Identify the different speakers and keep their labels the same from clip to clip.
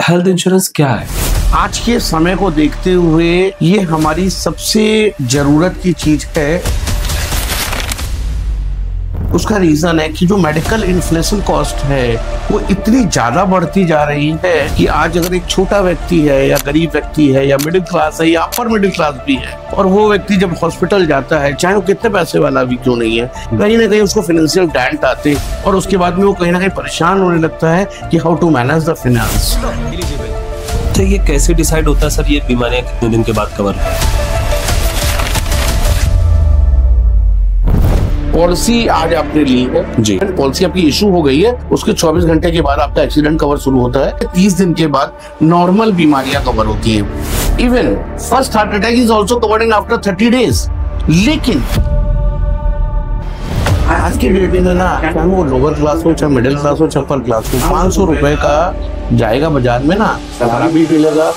Speaker 1: Health insurance क्या है?
Speaker 2: आज के समय को देखते हुए ये हमारी सबसे जरूरत की चीज है। उसका रीजन है कि जो मेडिकल इन्फ्लेशन कॉस्ट है वो इतनी ज्यादा बढ़ती जा रही है कि आज अगर एक छोटा व्यक्ति है या गरीब व्यक्ति है या मिडिल क्लास है या अपर मिडिल क्लास भी है और वो व्यक्ति जब हॉस्पिटल जाता है, चाहे वो कितने पैसे वाला भी क्यों नहीं है, कहीं ना कहीं उसको फाइनेंशियल डेंट आते और उसके बाद में वो कहीं ना कहीं परेशान होने लगता है कि how to manage the finance.
Speaker 1: तो ये कैसे डिसाइड होता है सर, ये बीमारियां कितने दिन के बाद कवर है?
Speaker 2: पॉलिसी आज आपने ली है जी, पॉलिसी आपकी इशू हो गई है, उसके 24 घंटे के बाद आपका एक्सीडेंट कवर शुरू होता है। 30 दिन के बाद नॉर्मल बीमारियां कवर होती हैं। Even first heart attack is also covered in after 30 days. लेकिन आज के डेट में ना, चाहे वो लोअर क्लास हो, चाहे मिडिल क्लास हो, चाहे अपर क्लास हो, 500 रुपए का जाएगा बाजार में ना, सहारा भी पी लेगा,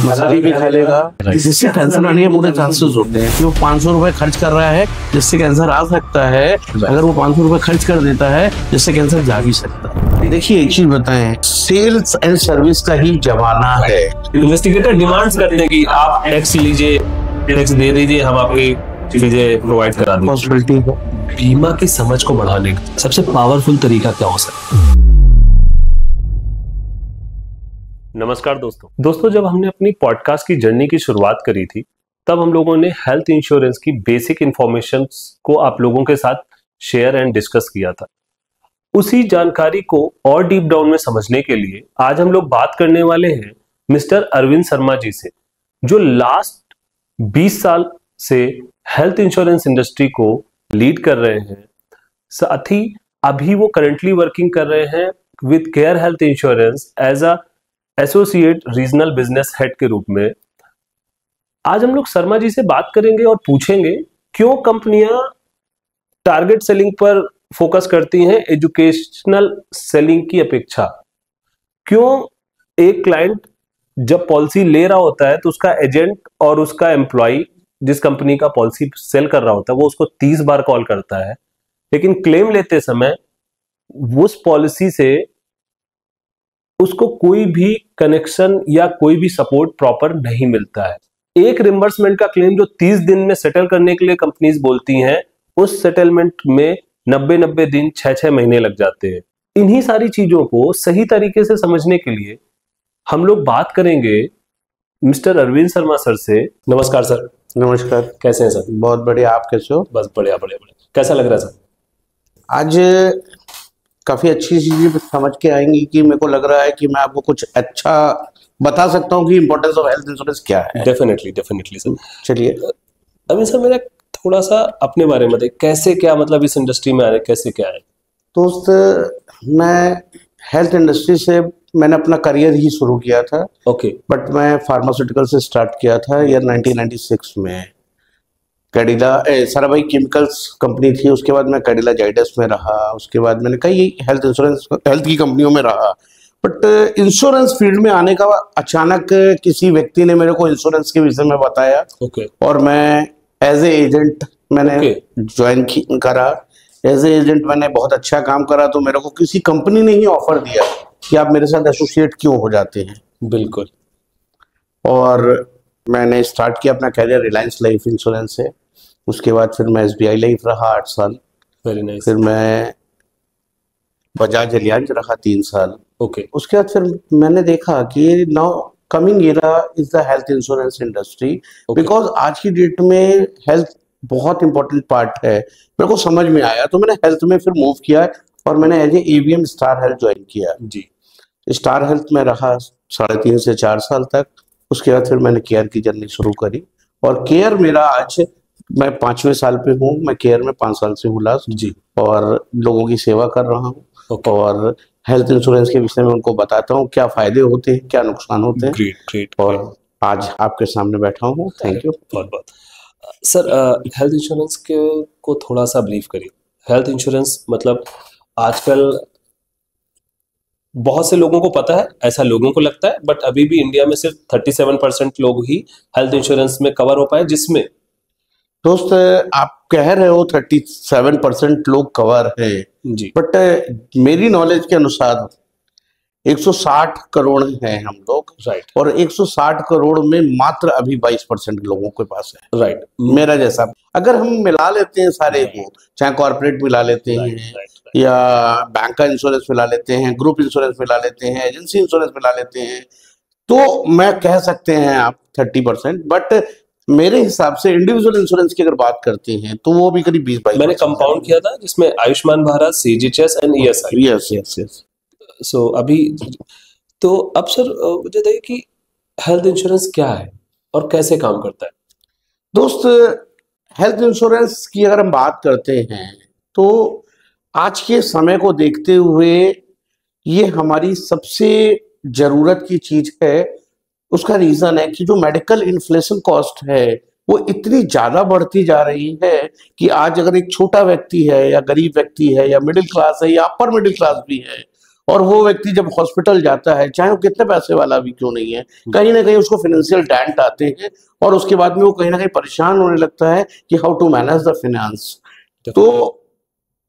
Speaker 2: मसारी भी खा लेगा, जिससे कैंसर आने के पूरे चांसेस होते हैं। कि वो 500 रुपए खर्च कर रहा है जिससे कैंसर आ सकता है, अगर वो 500 रुपए खर्च कर देता है जिससे कैंसर जा भी सकता है। देखिए एक चीज बताएं, सेल्स एंड सर्विस का ही जमाना है।
Speaker 1: इन्वेस्टिगेटर डिमांड्स करते हैं कि आप टैक्स लीजिए, टैक्स दे दीजिए, हम आपकी चीजें प्रोवाइड करा देंगे।
Speaker 2: पॉसिबिलिटी है।
Speaker 1: बीमा की समझ को बढ़ाने का सबसे पावरफुल तरीका क्या हो सकता है? नमस्कार दोस्तों, जब हमने अपनी पॉडकास्ट की जर्नी की शुरुआत करी थी तब हम लोगों ने हेल्थ इंश्योरेंस की बेसिक इंफॉर्मेशन को आप लोगों के साथ शेयर एंड डिस्कस किया था। उसी जानकारी को और डीप डाउन में समझने के लिए आज हम लोग बात करने वाले हैं मिस्टर अरविंद शर्मा जी से, जो लास्ट 20 साल से हेल्थ इंश्योरेंस इंडस्ट्री को लीड कर रहे हैं। साथ ही अभी वो करंटली वर्किंग कर रहे हैं with Care health Insurance as a associate regional business head के रूप में। आज हम लोग शर्मा जी से बात करेंगे और पूछेंगे क्यों कंपनियां टारगेट सेलिंग पर फोकस करती हैं एजुकेशनल सेलिंग की अपेक्षा। क्यों एक क्लाइंट जब पॉलिसी ले रहा होता है तो उसका एजेंट और उसका एम्प्लॉय जिस कंपनी का पॉलिसी सेल कर रहा होता है वो उसको 30 बार कॉल करता है, लेकिन क्लेम लेते समय उस पॉलिसी से उसको कोई भी कनेक्शन या कोई भी सपोर्ट प्रॉपर नहीं मिलता है। एक रिम्बर्समेंट का क्लेम जो 30 दिन में सेटल करने के लिए कंपनीज बोलती हैं, उस सेटलमेंट में 90 दिन 6 महीने लग जाते हैं। इन्हीं सारी चीजों को सही तरीके से समझने के लिए हम लोग बात करेंगे मिस्टर अरविंद शर्मा सर से। नमस्कार सर।
Speaker 2: नमस्कार।
Speaker 1: कैसे हैं सर?
Speaker 2: बहुत बढ़िया, आप कैसे हो?
Speaker 1: बस बढ़िया। कैसा लग रहा है सर?
Speaker 2: आज काफी अच्छी चीजें समझ के आएंगी कि मेरे को लग रहा है कि मैं आपको कुछ अच्छा बता सकता हूँ कि इम्पोर्टेंस ऑफ हेल्थ इंश्योरेंस क्या है। Definitely sir. चलिए
Speaker 1: अभी सर मेरा थोड़ा सा अपने बारे में बताइए, कैसे क्या मतलब इस इंडस्ट्री में आ रहे, कैसे क्या है?
Speaker 2: दोस्त, मैं हेल्थ इंडस्ट्री से मैंने अपना करियर ही शुरू किया था।
Speaker 1: ओके।
Speaker 2: बट मैं फार्मास्यूटिकल से स्टार्ट किया था ईयर 1996 में। कैडिला साराभाई केमिकल्स कंपनी थी, उसके बाद मैं कैडिला जाइडस में रहा, उसके बाद मैंने कई हेल्थ इंश्योरेंस हेल्थ की कंपनियों में रहा। बट इंश्योरेंस फील्ड में आने का अचानक किसी व्यक्ति ने मेरे को इंश्योरेंस के विषय में बताया।
Speaker 1: ओके।
Speaker 2: और मैं एज ए एजेंट मैंने ज्वाइन करा। एज ए एजेंट मैंने बहुत अच्छा काम करा, तो मेरे को किसी कंपनी ने ही ऑफर दिया कि आप मेरे साथ एसोसिएट क्यों हो जाते हैं।
Speaker 1: बिल्कुल।
Speaker 2: और मैंने स्टार्ट किया अपना कैरियर रिलायंस लाइफ इंश्योरेंस से। उसके बाद फिर मैं SBI लाइफ रहा 8 साल।
Speaker 1: Very nice.
Speaker 2: फिर मैं बजाज एलियांज रहा 3 साल।
Speaker 1: ओके।
Speaker 2: उसके बाद फिर मैंने देखा कि now coming era is the health insurance industry, because आज की डेट में हेल्थ बहुत इंपॉर्टेंट पार्ट है। मेरे को समझ में आया तो मैंने हेल्थ में फिर मूव किया और मैंने as a AVM Star Health join किया जी। स्टार हेल्थ में रहा 3.5 से 4 साल तक। उसके बाद फिर मैंने केयर की जर्नी शुरू करी और केयर मेरा आज मैं 5वें साल पे हूँ। मैं केयर में 5 साल से हूँ लास्ट जी, और लोगों की सेवा कर रहा हूँ। और हेल्थ इंश्योरेंस के विषय में उनको बताता हूँ क्या फायदे होते हैं, क्या नुकसान होते हैं।
Speaker 1: ग्रेट।
Speaker 2: और आज आपके सामने बैठा हूँ। Thank you.
Speaker 1: बहुत सर, हेल्थ इंश्योरेंस को थोड़ा सा ब्रीफ करिए। हेल्थ इंश्योरेंस मतलब आजकल बहुत से लोगों को पता है, ऐसा लोगों को लगता है, बट अभी भी इंडिया में सिर्फ 37% लोग ही हेल्थ इंश्योरेंस में कवर हो पाए। जिसमें
Speaker 2: दोस्त आप कह रहे हो 37% लोग कवर है जी, बट मेरी नॉलेज के अनुसार 160 करोड़ हैं हम लोग,
Speaker 1: राइट,
Speaker 2: और 160 करोड़ में मात्र अभी 22% लोगों के पास है।
Speaker 1: राइट,
Speaker 2: मेरा जैसा अगर हम मिला लेते हैं सारे को, चाहे कॉर्पोरेट मिला लेते
Speaker 1: राइट,
Speaker 2: हैं
Speaker 1: राइट,
Speaker 2: या बैंक का इंश्योरेंस मिला लेते हैं, ग्रुप इंश्योरेंस मिला लेते हैं, एजेंसी इंश्योरेंस मिला लेते हैं, तो मैं कह सकते हैं आप 30%। बट मेरे हिसाब से इंडिविजुअल इंश्योरेंस की अगर बात करते हैं तो वो भी करीब 20-22।
Speaker 1: मैंने कंपाउंड किया था जिसमें Ayushman Bharat, CGHS and ESI.
Speaker 2: Yes yes yes.
Speaker 1: So अभी तो अब सर मुझे बताइए कि हेल्थ इंश्योरेंस क्या है और कैसे काम करता है?
Speaker 2: दोस्त, हेल्थ इंश्योरेंस की अगर हम बात करते हैं तो आज के समय को देखते हुए ये हमारी सबसे जरूरत की चीज है। उसका रीजन है कि जो मेडिकल इन्फ्लेशन कॉस्ट है वो इतनी ज्यादा बढ़ती जा रही है कि आज अगर एक छोटा व्यक्ति है या गरीब व्यक्ति है या मिडिल क्लास है या अपर मिडिल क्लास भी है, और वो व्यक्ति जब हॉस्पिटल जाता है, चाहे वो कितने पैसे वाला भी क्यों नहीं है, कहीं ना कहीं उसको फाइनेंशियल डेंट आते हैं और उसके बाद में वो कहीं ना कहीं परेशान होने लगता है कि how to manage the finance. तो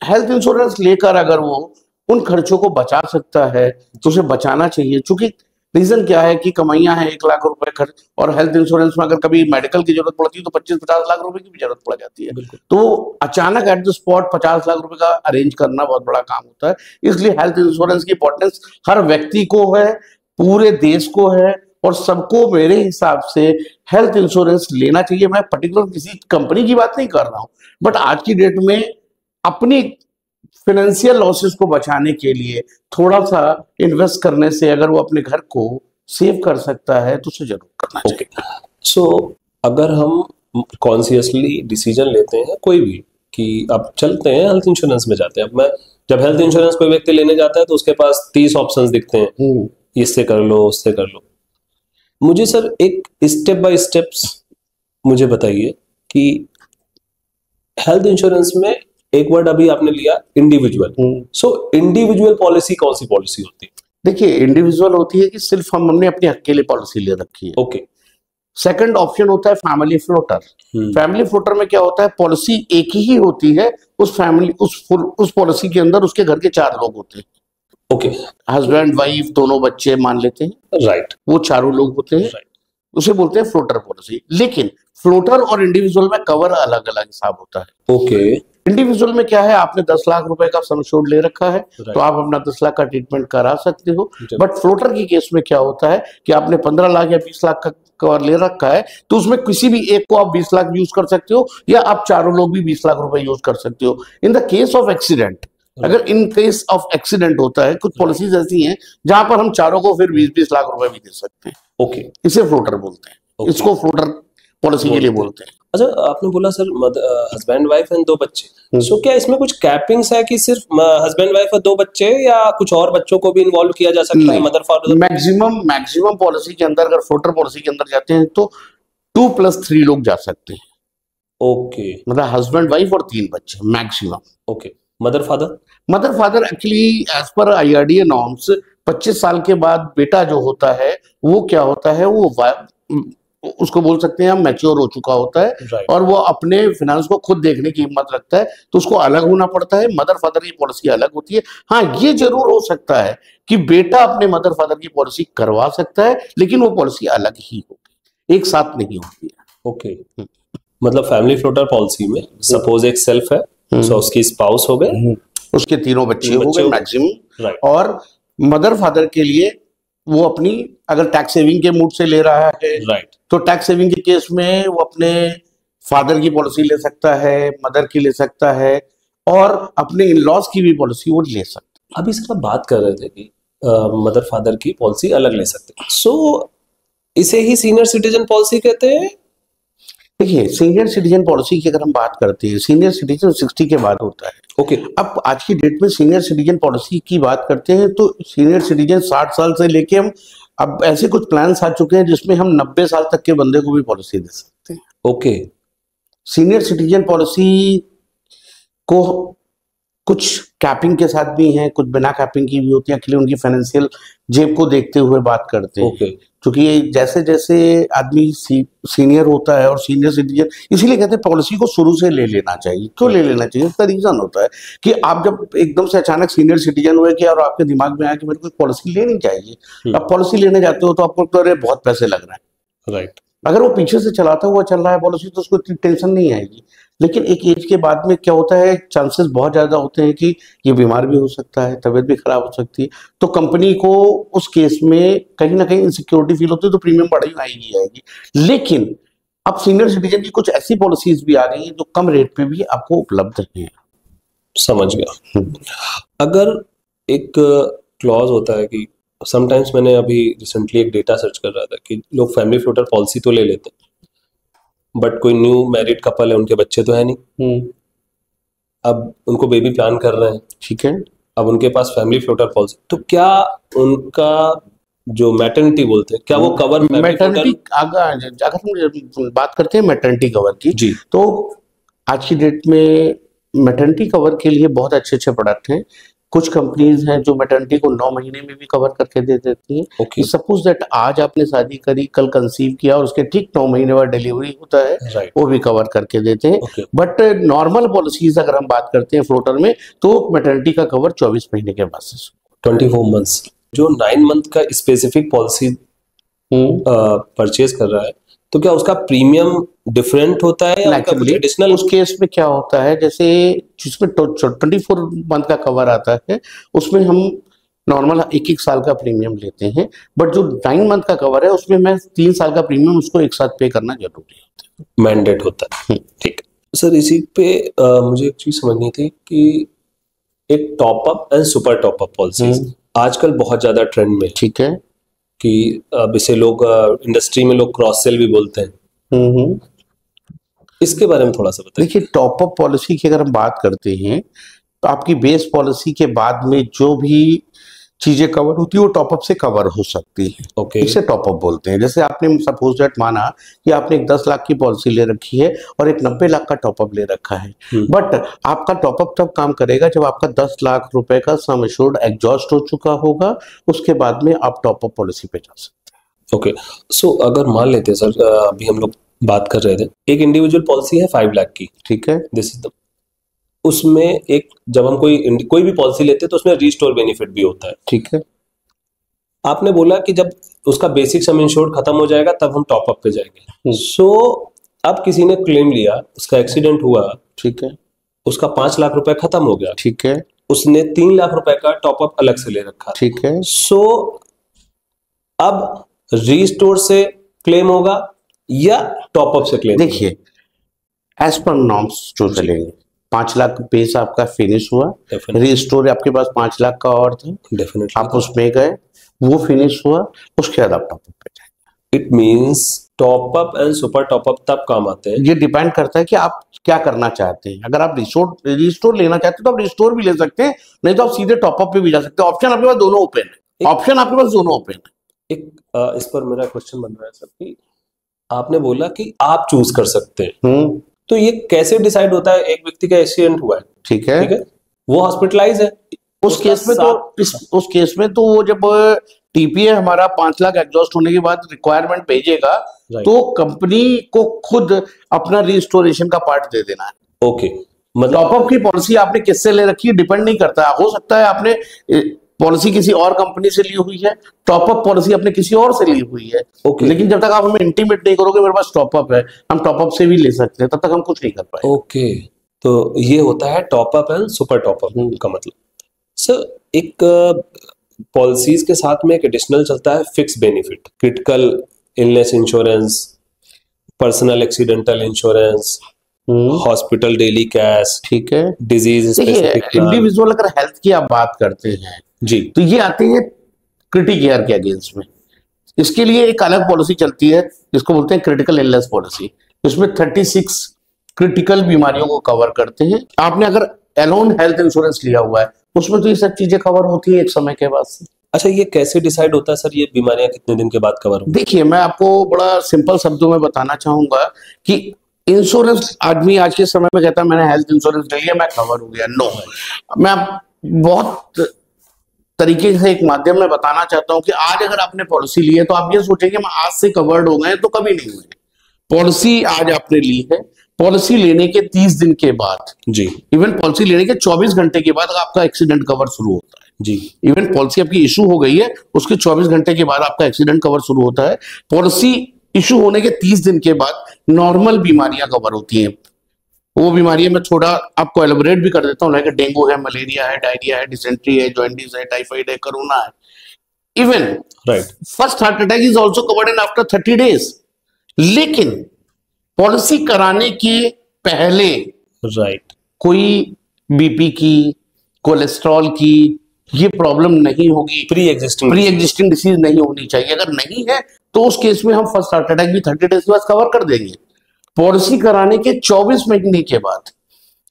Speaker 2: हेल्थ इंश्योरेंस लेकर अगर वो उन खर्चों को बचा सकता है तो उसे बचाना चाहिए। क्योंकि रीजन क्या है कि कमाइयां हैं 1 लाख रुपए खर्च, और हेल्थ इंश्योरेंस में अगर कभी मेडिकल की जरूरत पड़ती है तो 25-50 लाख रुपए की भी जरूरत पड़ जाती है। तो अचानक एट द स्पॉट 50 लाख रुपए का अरेंज करना बहुत बड़ा काम होता है। इसलिए हेल्थ इंश्योरेंस की इंपॉर्टेंस हर व्यक्ति को है, पूरे देश को है, और सबको मेरे हिसाब से हेल्थ इंश्योरेंस लेना चाहिए। मैं पर्टिकुलर किसी कंपनी की बात नहीं कर रहा हूँ, बट आज की डेट में अपनी फाइनेंशियल लॉसेस को बचाने के लिए थोड़ा सा इन्वेस्ट करने से अगर वो अपने घर को सेव कर सकता है तो उसे जरूर करना चाहिए।
Speaker 1: सो अगर हम कॉन्शियसली डिसीजन लेते हैं कोई भी कि अब चलते हैं हेल्थ इंश्योरेंस में जाते हैं, अब मैं जब हेल्थ इंश्योरेंस कोई व्यक्ति लेने जाता है तो उसके पास 30 ऑप्शंस दिखते हैं, इससे कर लो उससे कर लो। मुझे सर एक स्टेप बाय स्टेप्स मुझे बताइए कि हेल्थ इंश्योरेंस में एक वर्ड अभी आपने लिया इंडिविजुअल। सो इंडिविजुअल पॉलिसी कौन सी पॉलिसी होती है?
Speaker 2: देखिए, इंडिविजुअल होती है कि सिर्फ हमने अपनी अकेले पॉलिसी ले रखी है।
Speaker 1: ओके।
Speaker 2: सेकंड ऑप्शन होता है फैमिली फ्लोटर। फैमिली फ्लोटर में क्या होता है, पॉलिसी एक ही होती है, उस फैमिली उस पॉलिसी के अंदर उसके घर के 4 लोग होते हैं।
Speaker 1: ओके।
Speaker 2: हस्बैंड वाइफ दोनों बच्चे मान लेते हैं,
Speaker 1: राइट।
Speaker 2: वो चारों लोग होते हैं, उसे बोलते हैं फ्लोटर पॉलिसी। लेकिन फ्लोटर और इंडिविजुअल में कवर अलग अलग हिसाब होता है।
Speaker 1: ओके।
Speaker 2: इंडिविजुअल में क्या है, आपने 10 लाख रुपए का सम एश्योर्ड ले रखा है तो आप अपना 10 लाख का ट्रीटमेंट करा सकते हो। बट फ्लोटर की केस में क्या होता है कि आपने 15 लाख या 20 लाख का कवर ले रखा है तो उसमें किसी भी एक को आप 20 लाख यूज कर सकते हो, या आप चारों लोग भी 20 लाख रुपए यूज कर सकते हो। In the case of accident, अगर इन केस ऑफ एक्सीडेंट होता है, कुछ पॉलिसीज ऐसी हैं जहां पर हम चारों को फिर 20-20 लाख रुपए भी दे सकते हैं।
Speaker 1: ओके।
Speaker 2: इसे फ्लोटर बोलते हैं, इसको फ्लोटर पॉलिसी के लिए बोलते हैं।
Speaker 1: अच्छा, आपने बोला सर हस्बैंड वाइफ एंड 2 बच्चे, सो क्या इसमें कुछ कैपिंग्स है कि सिर्फ हस्बैंड वाइफ और 2 बच्चे, या कुछ और बच्चों को भी इन्वॉल्व किया जा सकता है? मदर फादर
Speaker 2: मैक्सिमम पॉलिसी के अंदर, अगर फ्लोटर पॉलिसी के अंदर जाते हैं तो 2+3 लोग जा सकते हैं।
Speaker 1: ओके।
Speaker 2: मतलब हस्बैंड वाइफ और 3 बच्चे maximum.
Speaker 1: Okay. Mother father
Speaker 2: actually age पर IRDA नॉर्म्स 25 साल के बाद बेटा जो होता है वो क्या होता है, वो उसको बोल सकते हैं हम मैच्योर हो चुका होता है, और वो अपने फाइनेंस को खुद देखने की हिम्मत रखता है, तो उसको अलग होना पड़ता है। मदर फादर की पॉलिसी अलग होती है। हाँ, ये जरूर हो सकता है कि बेटा अपने मदर फादर की पॉलिसी करवा सकता है, लेकिन वो पॉलिसी अलग ही होगी, एक साथ नहीं होती है।
Speaker 1: ओके। मतलब फैमिली फ्लोटर पॉलिसी में सपोज एक सेल्फ है, सो उसकी स्पाउस हो गए,
Speaker 2: उसके 3 बच्चे हो गए मैक्सिमम, और मदर फादर के लिए वो अपनी अगर टैक्स सेविंग के मूड से ले रहा है, तो टैक्स सेविंग के केस में वो अपने फादर की पॉलिसी ले सकता है, मदर की ले सकता है, और अपने इन लॉज की भी पॉलिसी वो ले सकता है।
Speaker 1: अभी सर बात कर रहे थे कि मदर फादर की पॉलिसी अलग ले सकते हैं, सो इसे ही सीनियर सिटीजन पॉलिसी कहते हैं।
Speaker 2: देखिए, सीनियर सिटीजन पॉलिसी की अगर हम बात करते हैं, सीनियर सिटीजन 60 के बाद होता है।
Speaker 1: ओके।
Speaker 2: अब आज की डेट में सीनियर सिटीजन पॉलिसी की बात करते हैं तो सीनियर सिटीजन 60 साल से लेके हम अब ऐसे कुछ प्लान्स आ चुके हैं जिसमें हम 90 साल तक के बंदे को भी पॉलिसी दे सकते हैं।
Speaker 1: ओके।
Speaker 2: सीनियर सिटीजन पॉलिसी को कुछ कैपिंग के साथ भी हैं, कुछ बिना कैपिंग की भी होती है, एक्चुअली उनकी फाइनेंशियल जेब को देखते हुए बात करते हैं।
Speaker 1: ओके।
Speaker 2: क्योंकि जैसे जैसे आदमी सीनियर होता है और सीनियर सिटीजन, इसीलिए कहते हैं पॉलिसी को शुरू से ले लेना चाहिए। क्यों ले लेना चाहिए? इसका रीजन होता है कि आप जब एकदम से अचानक सीनियर सिटीजन हुए कि और आपके दिमाग में आया कि मेरे को पॉलिसी लेनी चाहिए, अब पॉलिसी लेने जाते हो तो आपको तो अरे बहुत पैसे लग रहे हैं,
Speaker 1: राइट।
Speaker 2: अगर वो पीछे से चलाता हुआ चल रहा है पॉलिसी तो उसको इतनी टेंशन नहीं आएगी। लेकिन एक एज के बाद में क्या होता है, चांसेस बहुत ज्यादा होते हैं कि ये बीमार भी हो सकता है, तबीयत भी खराब हो सकती है, तो कंपनी को उस केस में कहीं ना कहीं इनसिक्योरिटी फील होती है, तो प्रीमियम बढ़ी आएगी आएगी। लेकिन अब सीनियर सिटीजन की कुछ ऐसी पॉलिसीज भी आ गई हैं जो कम रेट पे भी आपको उपलब्ध हैं।
Speaker 1: समझ गया। अगर एक क्लॉज होता है कि समटाइम्स, मैंने अभी रिसेंटली एक डेटा सर्च कर रहा था कि लोग फैमिली फ्लोटर पॉलिसी तो ले लेते हैं, बट कोई न्यू मैरिड कपल है, उनके बच्चे तो है नहीं, अब उनको बेबी प्लान कर रहे हैं,
Speaker 2: ठीक है,
Speaker 1: अब उनके पास फैमिली फ्लोटर पॉलिसी, तो क्या उनका जो मैटरनिटी बोलते हैं, क्या वो कवर
Speaker 2: मैटरनिटी, अगर हम बात करते हैं मैटरनिटी कवर की
Speaker 1: जी,
Speaker 2: तो आज की डेट में मैटरनिटी कवर के लिए बहुत अच्छे अच्छे प्रोडक्ट हैं। कुछ कंपनीज हैं जो मैटरनिटी को 9 महीने में भी कवर करके दे देती हैं।
Speaker 1: ओके,
Speaker 2: सपोज दैट आज आपने शादी करी, कल कंसीव किया और उसके ठीक 9 महीने बाद डिलीवरी होता है,
Speaker 1: राइट,
Speaker 2: वो भी कवर करके देते हैं।
Speaker 1: ओके,
Speaker 2: बट नॉर्मल पॉलिसीज अगर हम बात करते हैं फ्लोटर में, तो मैटरनिटी का कवर 24 महीने के बाद से
Speaker 1: 24 मंथ्स। जो 9 मंथ का स्पेसिफिक पॉलिसी परचेज कर रहा है, तो क्या उसका प्रीमियम डिफरेंट होता है या कुछ एडिशनल?
Speaker 2: उस केस में क्या होता है, जैसे जिसमें 24 मंथ का कवर आता है उसमें हम नॉर्मल 1-1 साल का प्रीमियम लेते हैं, बट जो 9 मंथ का कवर है उसमें मैं 3 साल का प्रीमियम उसको एक साथ पे करना जरूरी होता है,
Speaker 1: मैंडेट होता है। ठीक सर, इसी पे मुझे एक चीज समझनी थी कि एक top up and super top up policies आजकल बहुत ज्यादा ट्रेंड में,
Speaker 2: ठीक है,
Speaker 1: कि अब इसे लोग इंडस्ट्री में लोग क्रॉस सेल भी बोलते हैं, इसके बारे में थोड़ा सा बताइए।
Speaker 2: देखिए, टॉपअप पॉलिसी की अगर हम बात करते हैं तो आपकी बेस पॉलिसी के बाद में जो भी चीजें कवर होती है वो टॉपअप से कवर हो सकती है।
Speaker 1: ओके,
Speaker 2: इसे टॉपअप बोलते हैं। जैसे आपने सपोज दैट माना कि आपने एक 10 लाख की पॉलिसी ले रखी है और एक 90 लाख का टॉपअप ले रखा है, बट आपका टॉपअप तब काम करेगा जब आपका 10 लाख रुपए का सम एश्योर्ड एग्जॉस्ट हो चुका होगा, उसके बाद में आप टॉपअप पॉलिसी पे जा सकते हैं।
Speaker 1: ओके, सो अगर मान लेते हैं सर, अभी हम लोग बात कर रहे थे, एक इंडिविजुअल पॉलिसी है 5 लाख की,
Speaker 2: ठीक है,
Speaker 1: दिस इज द, उसमें एक जब हम कोई भी पॉलिसी लेते हैं तो उसमें रीस्टोर बेनिफिट भी होता है,
Speaker 2: ठीक है,
Speaker 1: आपने बोला कि जब उसका बेसिक सम इंश्योर्ड खत्म हो जाएगा तब हम टॉप अप पे जाएंगे। सो अब किसी ने क्लेम लिया, उसका एक्सीडेंट हुआ,
Speaker 2: ठीक है,
Speaker 1: उसका 5 लाख रुपए खत्म हो गया,
Speaker 2: ठीक है,
Speaker 1: उसने 3 लाख रुपए का टॉप अप अलग से ले रखा,
Speaker 2: ठीक है।
Speaker 1: सो अब रीस्टोर से क्लेम होगा या टॉप अप से क्लेम?
Speaker 2: देखिए, एज पर नॉर्म्स जो चलेंगे, 5 लाख बेस आपका फिनिश हुआ, रीस्टोर आपके पास 5 लाख का और था,
Speaker 1: डेफिनेटली
Speaker 2: आप उसमें गए, वो फिनिश हुआ, उसके बाद आप टॉपअप पे जाएंगे।
Speaker 1: It means top up and super top up तब काम आते हैं।
Speaker 2: ये डिपेंड करता है कि आप क्या करना चाहते हैं। अगर आप रिस्टोर लेना चाहते हैं तो आप रिस्टोर भी ले सकते हैं, नहीं तो आप सीधे टॉपअप पे भी जा सकते हैं। ऑप्शन आपके पास दोनों ओपन है, ऑप्शन आपके पास दोनों ओपन है।
Speaker 1: एक इस पर मेरा क्वेश्चन बन रहा है सर कि आपने बोला कि आप चूज कर सकते हैं, तो ये कैसे डिसाइड होता है? एक व्यक्ति का एक्सीडेंट हुआ है,
Speaker 2: ठीक है,
Speaker 1: वो हॉस्पिटलाइज है,
Speaker 2: उस केस में तो वो जब टीपीए हमारा 5 लाख एग्जॉस्ट होने के बाद रिक्वायरमेंट भेजेगा, तो कंपनी को खुद अपना रिस्टोरेशन का पार्ट दे देना है।
Speaker 1: ओके, मतलब
Speaker 2: टॉपअप की पॉलिसी आपने किससे ले रखी है डिपेंड नहीं करता। हो सकता है आपने पॉलिसी किसी और कंपनी से ली हुई है, टॉपअप पॉलिसी आपने किसी और से ली हुई है, लेकिन जब तक आप हमें इंटीमेट नहीं करोगे मेरे पास टॉपअप है, हम टॉपअप से भी ले सकते हैं, तब तक हम कुछ नहीं कर पाए।
Speaker 1: ओके, तो ये होता है टॉपअप एंड सुपर टॉपअप का मतलब। सर, एक पॉलिसीज के साथ में एक एडिशनल चलता है fix benefit, critical illness insurance, personal accidental insurance, hospital daily cash,
Speaker 2: ठीक है,
Speaker 1: डिजीज स्पेसिफिक।
Speaker 2: इंडिविजुअल अगर हेल्थ की आप बात करते हैं
Speaker 1: जी,
Speaker 2: तो ये आते हैं क्रिटिक केयर के अगेंस्ट में। इसके लिए एक अलग पॉलिसी चलती है जिसको बोलते हैं क्रिटिकल इलनेस पॉलिसी। इसमें 36 क्रिटिकल बीमारियों को कवर करते हैं। आपने अगर एलोन हेल्थ इंश्योरेंस लिया हुआ है उसमें तो ये सब चीजें कवर होती है एक समय के बाद से।
Speaker 1: अच्छा, ये कैसे डिसाइड होता है सर, ये बीमारियां कितने दिन के बाद कवर होंगी?
Speaker 2: देखिए, मैं आपको बड़ा सिंपल शब्दों में बताना चाहूंगा कि इंश्योरेंस आदमी आज के समय में कहता है मैंने हेल्थ इंश्योरेंस ले लिया, मैं कवर हो गया। नो, मैं बहुत तरीके से एक माध्यम में बताना चाहता हूं कि आज अगर आपने पॉलिसी ली है तो आप ये सोचेंगे मैं आज से कवर्ड हो गए, तो कभी नहीं हुए। पॉलिसी आज आपने ली है, पॉलिसी लेने के 30 दिन के बाद
Speaker 1: जी,
Speaker 2: इवन पॉलिसी लेने के 24 घंटे के बाद आपका एक्सीडेंट कवर शुरू होता है
Speaker 1: जी।
Speaker 2: इवन पॉलिसी आपकी इशू हो गई है उसके 24 घंटे के बाद आपका एक्सीडेंट कवर शुरू होता है। पॉलिसी इशू होने के 30 दिन के बाद नॉर्मल बीमारियां कवर होती हैं। वो बीमारियां मैं थोड़ा आपको एलिब्रेट भी कर देता हूँ, लाइक डेंगू है, मलेरिया है, डायरिया है, डिसेंट्री है, जॉइंटिस है, टाइफाइड है, कोरोना है। Even
Speaker 1: right,
Speaker 2: first heart attack is also covered in after 30 days. लेकिन पॉलिसी कराने के पहले
Speaker 1: राइट,
Speaker 2: कोई बीपी की, कोलेस्ट्रॉल की ये प्रॉब्लम नहीं होगी, प्री एग्जिस्टिंग डिसीज नहीं होनी चाहिए। अगर नहीं है तो उस केस में हम फर्स्ट हार्ट अटैक भी 30 डेज के बाद कवर कर देंगे। पॉलिसी कराने के 24 महीने के बाद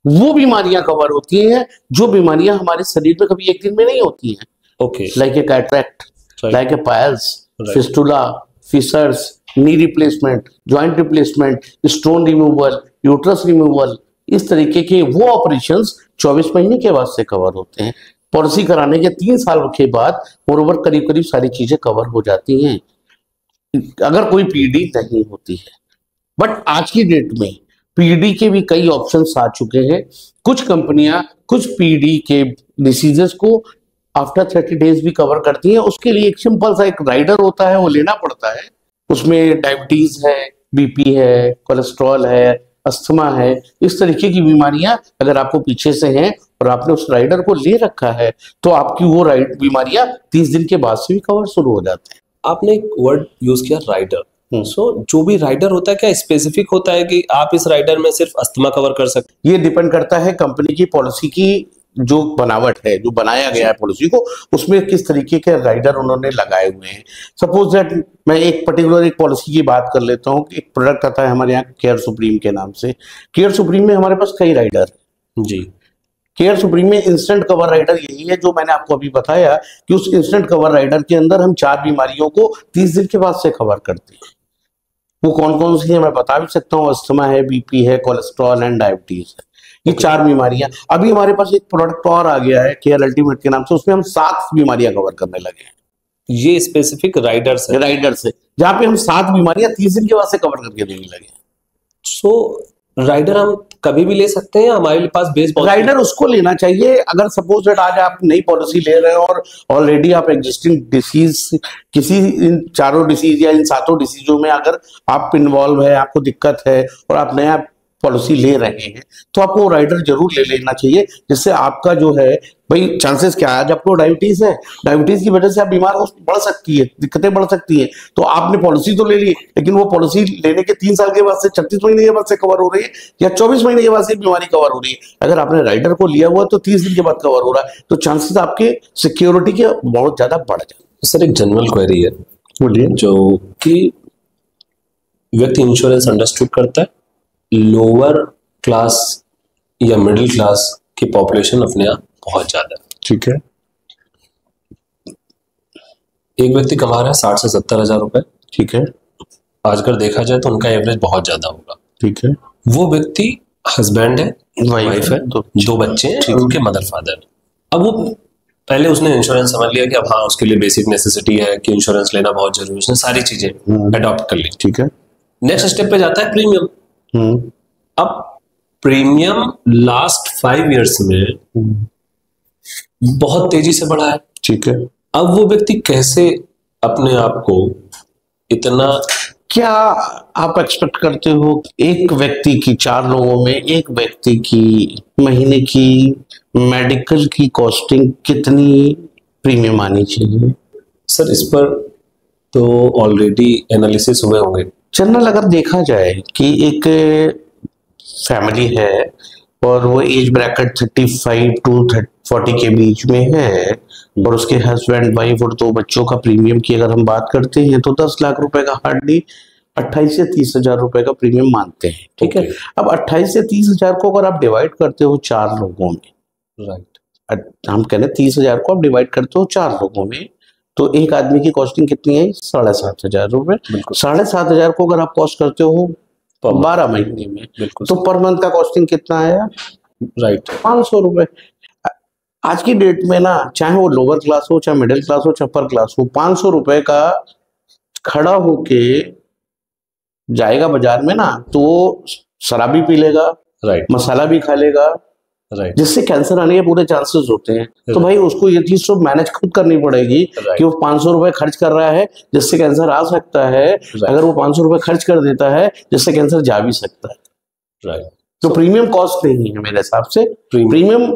Speaker 2: वो बीमारियां कवर होती हैं जो बीमारियां हमारे शरीर में कभी एक दिन में नहीं होती हैं।
Speaker 1: Okay,
Speaker 2: like a cataract, like a piles, fistula, fissures, knee replacement, joint replacement, stone removal, uterus removal, इस तरीके के वो ऑपरेशंस 24 महीने के बाद से कवर होते हैं। पॉलिसी कराने के 3 साल के बाद मोरोवर करीब करीब सारी चीजें कवर हो जाती हैं अगर कोई पीडी नहीं होती है। बट आज की डेट में पीडी के भी कई ऑप्शंस आ चुके हैं। कुछ कंपनियां कुछ पीडी के डिसीजेस को आफ्टर 30 डेज भी कवर करती हैं। उसके लिए एक सिंपल सा एक राइडर होता है, वो लेना पड़ता है। उसमें डायबिटीज है, बीपी है, कोलेस्ट्रॉल है, अस्थमा है, इस तरीके की बीमारियां अगर आपको पीछे से हैं और आपने उस राइडर को ले रखा है तो आपकी वो बीमारियां 30 दिन के बाद से भी कवर शुरू हो जाते हैं।
Speaker 1: आपने एक वर्ड यूज किया राइडर। जो भी राइडर होता है क्या स्पेसिफिक होता है कि आप इस राइडर में सिर्फ अस्थमा कवर कर सकते?
Speaker 2: ये डिपेंड करता है कंपनी की पॉलिसी की जो बनावट है, जो बनाया गया है पॉलिसी को, उसमें किस तरीके के राइडर उन्होंने लगाए हुए हैं। सपोज दैट मैं एक पर्टिकुलर एक पॉलिसी की बात कर लेता हूँ। एक प्रोडक्ट आता है हमारे यहाँ केयर सुप्रीम के नाम से। केयर सुप्रीम में हमारे पास कई राइडर
Speaker 1: जी।
Speaker 2: केयर सुप्रीम में इंस्टेंट कवर राइडर यही है जो मैंने आपको अभी बताया कि उस इंस्टेंट कवर राइडर के अंदर हम 4 बीमारियों को 30 दिन के बाद से कवर करते हैं। वो कौन कौन सी है मैं बता भी सकता हूँ। अस्थमा है, बीपी है, कोलेस्ट्रॉल एंड डायबिटीज है। ये 4 बीमारियां। अभी हमारे पास एक प्रोडक्ट और आ गया है केयर अल्टीमेट के नाम से, उसमें हम 7 बीमारियां कवर करने लगे हैं।
Speaker 1: ये स्पेसिफिक राइडर
Speaker 2: से जहां पे हम 7 बीमारियां 30 दिन के बाद से कवर करके देने लगे।
Speaker 1: सो राइडर हम कभी भी ले सकते हैं या हमारे पास बेस
Speaker 2: राइडर उसको लेना चाहिए अगर सपोज दैट आज आप नई पॉलिसी ले रहे हैं और ऑलरेडी आप एग्जिस्टिंग डिसीज किसी इन 4 डिसीज या इन 7 डिसीजों में अगर आप इन्वॉल्व है, आपको दिक्कत है और आप नया पॉलिसी ले रहे हैं तो आपको राइडर जरूर ले लेना चाहिए, जिससे आपका जो है भाई चांसेस क्या है। आज आपको डायबिटीज है, डायबिटीज की वजह से आप बीमार हो बढ़ सकती है, दिक्कतें बढ़ सकती हैं। तो आपने पॉलिसी तो ले ली लेकिन वो पॉलिसी लेने के 3 साल के बाद से 36 महीने के बाद से कवर हो रही है या 24 महीने के बाद से बीमारी कवर हो रही है। अगर आपने राइडर को लिया हुआ तो 30 दिन के बाद कवर हो रहा है, तो चांसेस आपके सिक्योरिटी के बहुत ज्यादा बढ़ जाए।
Speaker 1: सर एक जनरल क्वेरी है, बोलिए। जो कि व्यक्ति इंश्योरेंस अंडरस्टूड करता है, लोअर क्लास या मिडिल क्लास की पॉपुलेशन अपने यहाँ बहुत ज्यादा है,
Speaker 2: ठीक है।
Speaker 1: एक व्यक्ति कमा रहा है 60 से 70 हजार रुपए,
Speaker 2: ठीक है।
Speaker 1: आज अगर देखा जाए तो उनका एवरेज बहुत ज्यादा होगा,
Speaker 2: ठीक है।
Speaker 1: वो व्यक्ति हस्बैंड है, वाइफ है, 2 बच्चे हैं, उनके मदर फादर। अब वो पहले उसने इंश्योरेंस समझ लिया कि अब हाँ उसके लिए बेसिक नेसेसिटी है कि इंश्योरेंस लेना बहुत जरूरी है, उसने सारी चीजें अडॉप्ट कर ली,
Speaker 2: ठीक है।
Speaker 1: नेक्स्ट स्टेप पे जाता है प्रीमियम। अब प्रीमियम लास्ट 5 इयर्स में बहुत तेजी से बढ़ा है,
Speaker 2: ठीक है।
Speaker 1: अब वो व्यक्ति कैसे अपने आप को इतना,
Speaker 2: क्या आप एक्सपेक्ट करते हो एक व्यक्ति की 4 लोगों में एक व्यक्ति की महीने की मेडिकल की कॉस्टिंग कितनी प्रीमियम आनी चाहिए?
Speaker 1: सर इस पर तो ऑलरेडी एनालिसिस हुए होंगे।
Speaker 2: जनरल अगर देखा जाए कि एक फैमिली है और वो एज ब्रैकेट 35 टू 40 के बीच में है और उसके हस्बैंड वाइफ और 2 बच्चों का प्रीमियम की अगर हम बात करते हैं तो 10 लाख रुपए का हार्डली 28 से 30 हजार रुपए का प्रीमियम मानते हैं, ठीक है। अब 28 से 30 हजार को अगर आप डिवाइड करते हो 4 लोगों में, राइट, हम कह रहे 30 हजार को आप डिवाइड करते हो 4 लोगों में, तो एक आदमी की कॉस्टिंग कितनी है? 7,500 रुपए। 7,500 को अगर आप कॉस्ट करते हो 12 महीने में।
Speaker 1: बिल्कुल।
Speaker 2: तो पर मंथ का कॉस्टिंग कितना आया?
Speaker 1: राइट,
Speaker 2: 500 रुपए। आज की डेट में ना, चाहे वो लोअर क्लास हो, चाहे मिडिल क्लास हो, चाहे अपर क्लास हो, 500 रुपए का खड़ा होके जाएगा बाजार में ना, तो वो शराब भी पी लेगा,
Speaker 1: राइट,
Speaker 2: मसाला भी खा लेगा,
Speaker 1: राइट,
Speaker 2: जिससे कैंसर आने के पूरे चांसेस होते हैं। तो भाई उसको ये चीज तो मैनेज खुद करनी पड़ेगी कि वो 500 रुपए खर्च कर रहा है जिससे कैंसर आ सकता है, अगर वो 500 रुपए खर्च कर देता है जिससे कैंसर जा भी सकता है।
Speaker 1: राइट।
Speaker 2: तो प्रीमियम कॉस्ट नहीं है मेरे हिसाब से। प्रीमियम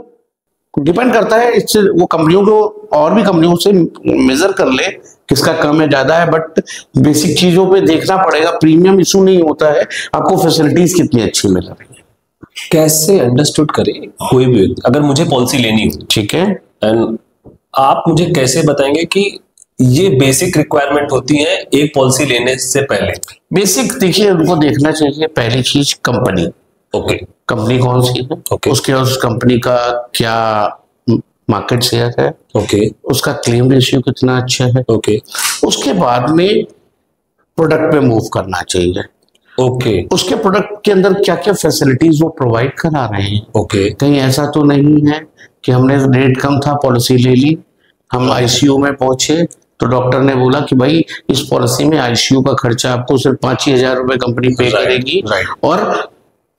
Speaker 2: डिपेंड करता है, इससे वो कंपनियों को और भी कंपनियों से मेजर कर ले किसका कम है ज्यादा है, बट बेसिक चीजों पे देखना पड़ेगा। प्रीमियम इशू नहीं होता है, आपको फैसिलिटीज कितनी अच्छी मिल रही है।
Speaker 1: कैसे अंडरस्टूड करें कोई भी, अगर मुझे पॉलिसी लेनी हो,
Speaker 2: ठीक है,
Speaker 1: एंड आप मुझे कैसे बताएंगे कि ये बेसिक रिक्वायरमेंट होती है एक पॉलिसी लेने से पहले?
Speaker 2: बेसिक देखिए, उनको देखना चाहिए पहली चीज कंपनी।
Speaker 1: ओके,
Speaker 2: कंपनी कौन सी है,
Speaker 1: ओके,
Speaker 2: उसके उस कंपनी का क्या मार्केट शेयर है,
Speaker 1: ओके,
Speaker 2: उसका क्लेम रेशियो कितना अच्छा है,
Speaker 1: ओके,
Speaker 2: उसके बाद में प्रोडक्ट पे मूव करना चाहिए।
Speaker 1: ओके,
Speaker 2: उसके प्रोडक्ट के अंदर क्या क्या फैसिलिटीज वो प्रोवाइड करा रहे हैं।
Speaker 1: ओके,
Speaker 2: कहीं ऐसा तो नहीं है कि हमने रेट कम था पॉलिसी ले ली, हम आईसीयू में पहुंचे तो डॉक्टर ने बोला कि भाई इस पॉलिसी में आईसीयू का खर्चा आपको सिर्फ 5,000 रुपए कंपनी पे करेगी, और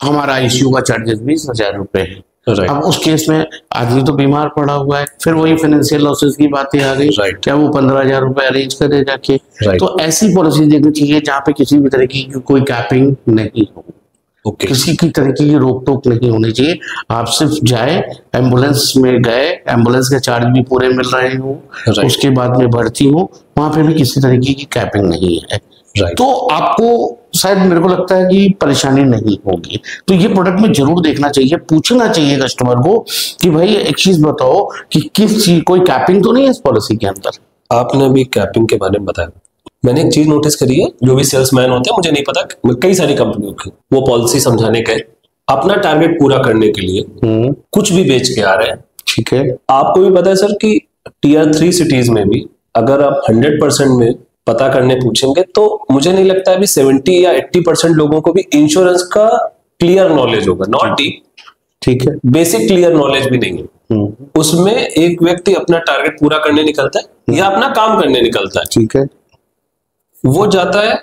Speaker 2: हमारा आईसीयू का चार्जेस 20,000 रुपए है। अब उस केस में आदमी तो बीमार पड़ा हुआ है, फिर वही फाइनेंशियल लॉसेस की बातें आ गई, क्या वो 15,000 रुपए अरेंज करे जाके। तो ऐसी पॉलिसी देखनी चाहिए जहाँ पे किसी भी तरीके की कोई कैपिंग नहीं हो, किसी की तरीके की रोक टोक नहीं होनी चाहिए। आप सिर्फ जाए, एम्बुलेंस में गए, एम्बुलेंस के चार्ज भी पूरे मिल रहे हो, उसके बाद में भर्ती हो, वहां पे भी किसी तरीके की कैपिंग नहीं है, तो आपको शायद, मेरे को लगता है कि परेशानी नहीं होगी। तो ये प्रोडक्ट में जरूर देखना चाहिए, पूछना चाहिए कस्टमर को कि भाई एक चीज बताओ कि किस चीज, कोई कैपिंग तो नहीं है इस पॉलिसी के अंदर।
Speaker 1: आपने अभी कैपिंग के बारे में बताया, मैंने एक चीज नोटिस करी है, जो भी सेल्समैन होते हैं, मुझे नहीं पता, कई सारी कंपनियों की, वो पॉलिसी समझाने के अपना टारगेट पूरा करने के लिए कुछ भी बेच के आ रहे हैं।
Speaker 2: ठीक है,
Speaker 1: आपको भी पता है सर कि टियर 3 सिटीज में भी अगर आप 100% में पता करने पूछेंगे तो मुझे नहीं लगता अभी 70 या 80% लोगों को भी इंश्योरेंस का क्लियर नॉलेज होगा, नॉट डीप,
Speaker 2: ठीक है,
Speaker 1: बेसिक क्लियर नॉलेज भी नहीं है। उसमें एक व्यक्ति अपना टारगेट पूरा करने निकलता है या अपना काम करने निकलता है, ठीक है, वो जाता है,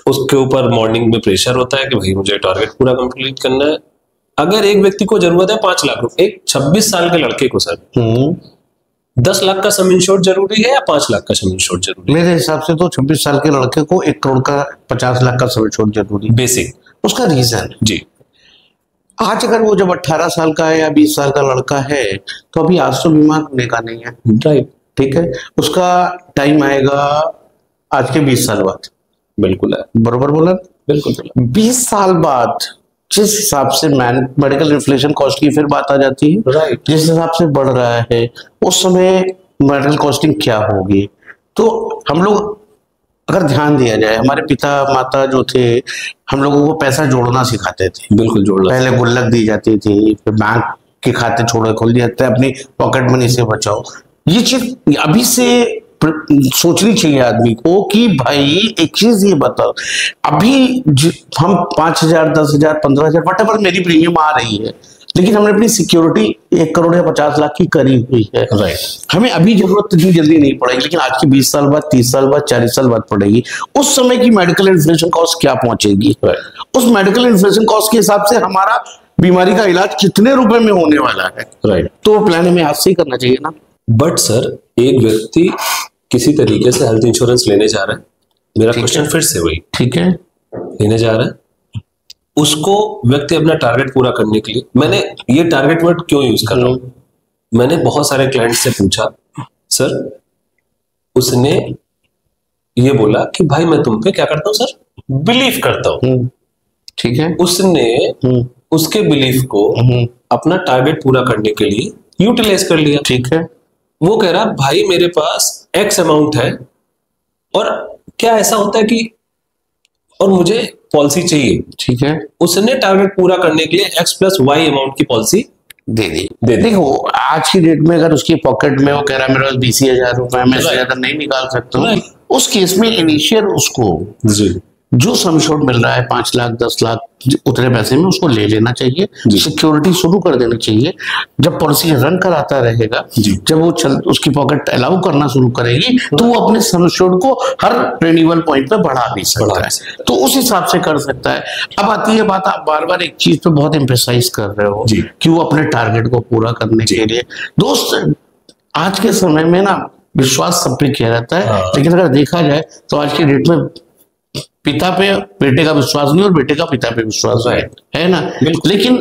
Speaker 1: उसके ऊपर मॉर्निंग में प्रेशर होता है कि भाई मुझे टारगेट पूरा कंप्लीट करना है। अगर एक व्यक्ति को जरूरत है 5 लाख रुपए, एक 26 साल के लड़के को सर 10 लाख का सम इंश्योर्ड जरूरी है या 5 लाख का सम इंश्योर्ड जरूरी है?
Speaker 2: मेरे हिसाब से तो 26 साल के लड़के को 1 करोड़ का 50 लाख का सम इंश्योर्ड जरूरी,
Speaker 1: बेसिक।
Speaker 2: उसका रीजन
Speaker 1: जी, आज
Speaker 2: अगर वो जब 18 साल का है या 20 साल का लड़का है तो अभी आज तो बीमार होने का नहीं है,
Speaker 1: राइट,
Speaker 2: ठीक है, उसका टाइम आएगा आज के 20 साल बाद।
Speaker 1: बिल्कुल है,
Speaker 2: बरोबर बोला,
Speaker 1: बिल्कुल।
Speaker 2: 20 साल बाद जिस हिसाब से मेडिकल इन्फ्लेशन कॉस्ट की फिर बात आ जाती है,
Speaker 1: राइट,
Speaker 2: जिस हिसाब से बढ़ रहा है उस समय मेडिकल कॉस्टिंग क्या होगी। तो हम लोग अगर ध्यान दिया जाए, हमारे पिता माता जो थे हम लोगों को पैसा जोड़ना सिखाते थे,
Speaker 1: बिल्कुल जोड़ना,
Speaker 2: पहले गुल्लक दी जाती थी, फिर बैंक के खाते छोड़े खोल दिए जाते, अपनी पॉकेट मनी से बचाओ। ये चीज अभी से सोचनी चाहिए आदमी को कि भाई एक चीज ये बताओ, अभी हम 5,000 10,000 15,000 वट मेरी प्रीमियम आ रही है, लेकिन हमने अपनी सिक्योरिटी 1 करोड़ या 50 लाख की करी हुई है, राइट। हमें अभी जरूरत इतनी जल्दी नहीं पड़ेगी, लेकिन आज की 20 साल बाद, 30 साल बाद, 40 साल बाद पड़ेगी। उस समय की मेडिकल इन्फ्लेशन कॉस्ट क्या पहुंचेगी, उस मेडिकल इन्फ्लेशन कॉस्ट के हिसाब से हमारा बीमारी का इलाज कितने रुपए में होने वाला है, राइट। तो प्लान हमें आज से ही करना चाहिए ना।
Speaker 1: बट सर एक व्यक्ति किसी तरीके से हेल्थ इंश्योरेंस लेने जा रहा है, मेरा क्वेश्चन फिर से वही,
Speaker 2: ठीक है,
Speaker 1: लेने जा रहा है, उसको व्यक्ति अपना टारगेट पूरा करने के लिए, मैंने ये टारगेट वर्ड क्यों यूज कर रहा हूं, मैंने बहुत सारे क्लाइंट से पूछा सर, उसने ये बोला कि भाई मैं तुम पे क्या करता हूं सर, बिलीव करता हूं,
Speaker 2: ठीक है,
Speaker 1: उसने उसके बिलीफ को अपना टारगेट पूरा करने के लिए यूटिलाइज कर लिया,
Speaker 2: ठीक है।
Speaker 1: वो कह रहा भाई मेरे पास एक्स अमाउंट है और क्या ऐसा होता है कि और मुझे पॉलिसी चाहिए,
Speaker 2: ठीक है,
Speaker 1: उसने टारगेट पूरा करने के लिए एक्स प्लस वाई अमाउंट की पॉलिसी
Speaker 2: दे दी। देखो आज की डेट में अगर उसकी पॉकेट में वो कह रहा है मेरे पास 20,000 रुपए, मैं ज्यादा नहीं निकाल सकता हूँ, उस केस में इनिशियल उसको जो सम एश्योर्ड मिल रहा है 5 लाख 10 लाख उतने पैसे में उसको ले लेना चाहिए, सिक्योरिटी शुरू कर देनी चाहिए। जब पॉलिसी रन कराता रहेगा, जब वो उसकी पॉकेट अलाउ करना शुरू करेगी तो वो अपने सम एश्योर्ड को हर रिन्यूअल पॉइंट पे बढ़ा भी सकता है, तो उस हिसाब से कर सकता है। अब आती है बात, आप बार बार एक चीज पे बहुत एम्फेसाइज कर रहे हो कि वो अपने टारगेट को पूरा करने के लिए। दोस्त, आज के समय में ना विश्वास सब पे किया जाता है, लेकिन अगर देखा जाए तो आज की डेट में पिता पे बेटे का विश्वास नहीं और बेटे का पिता पे विश्वास है ना। लेकिन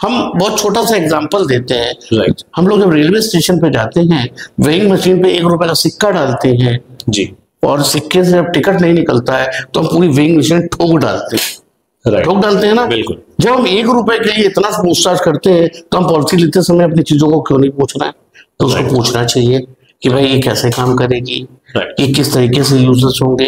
Speaker 2: हम बहुत छोटा सा एग्जांपल देते हैं। हम लोग जब रेलवे स्टेशन पे जाते हैं, वेइंग मशीन पे 1 रुपए का सिक्का डालते हैं जी, और सिक्के से जब टिकट नहीं निकलता है तो हम पूरी वेइंग मशीन ठोक डालते हैं, ठोक डालते हैं ना। बिल्कुल। जब हम 1 रुपए के लिए इतना पूछताछ करते हैं तो हम पॉलिसी लेते समय अपनी चीजों को क्यों नहीं पूछना है? तो उसको पूछना चाहिए कि भाई ये कैसे काम करेगी, ये किस तरीके से यूजेस होंगे,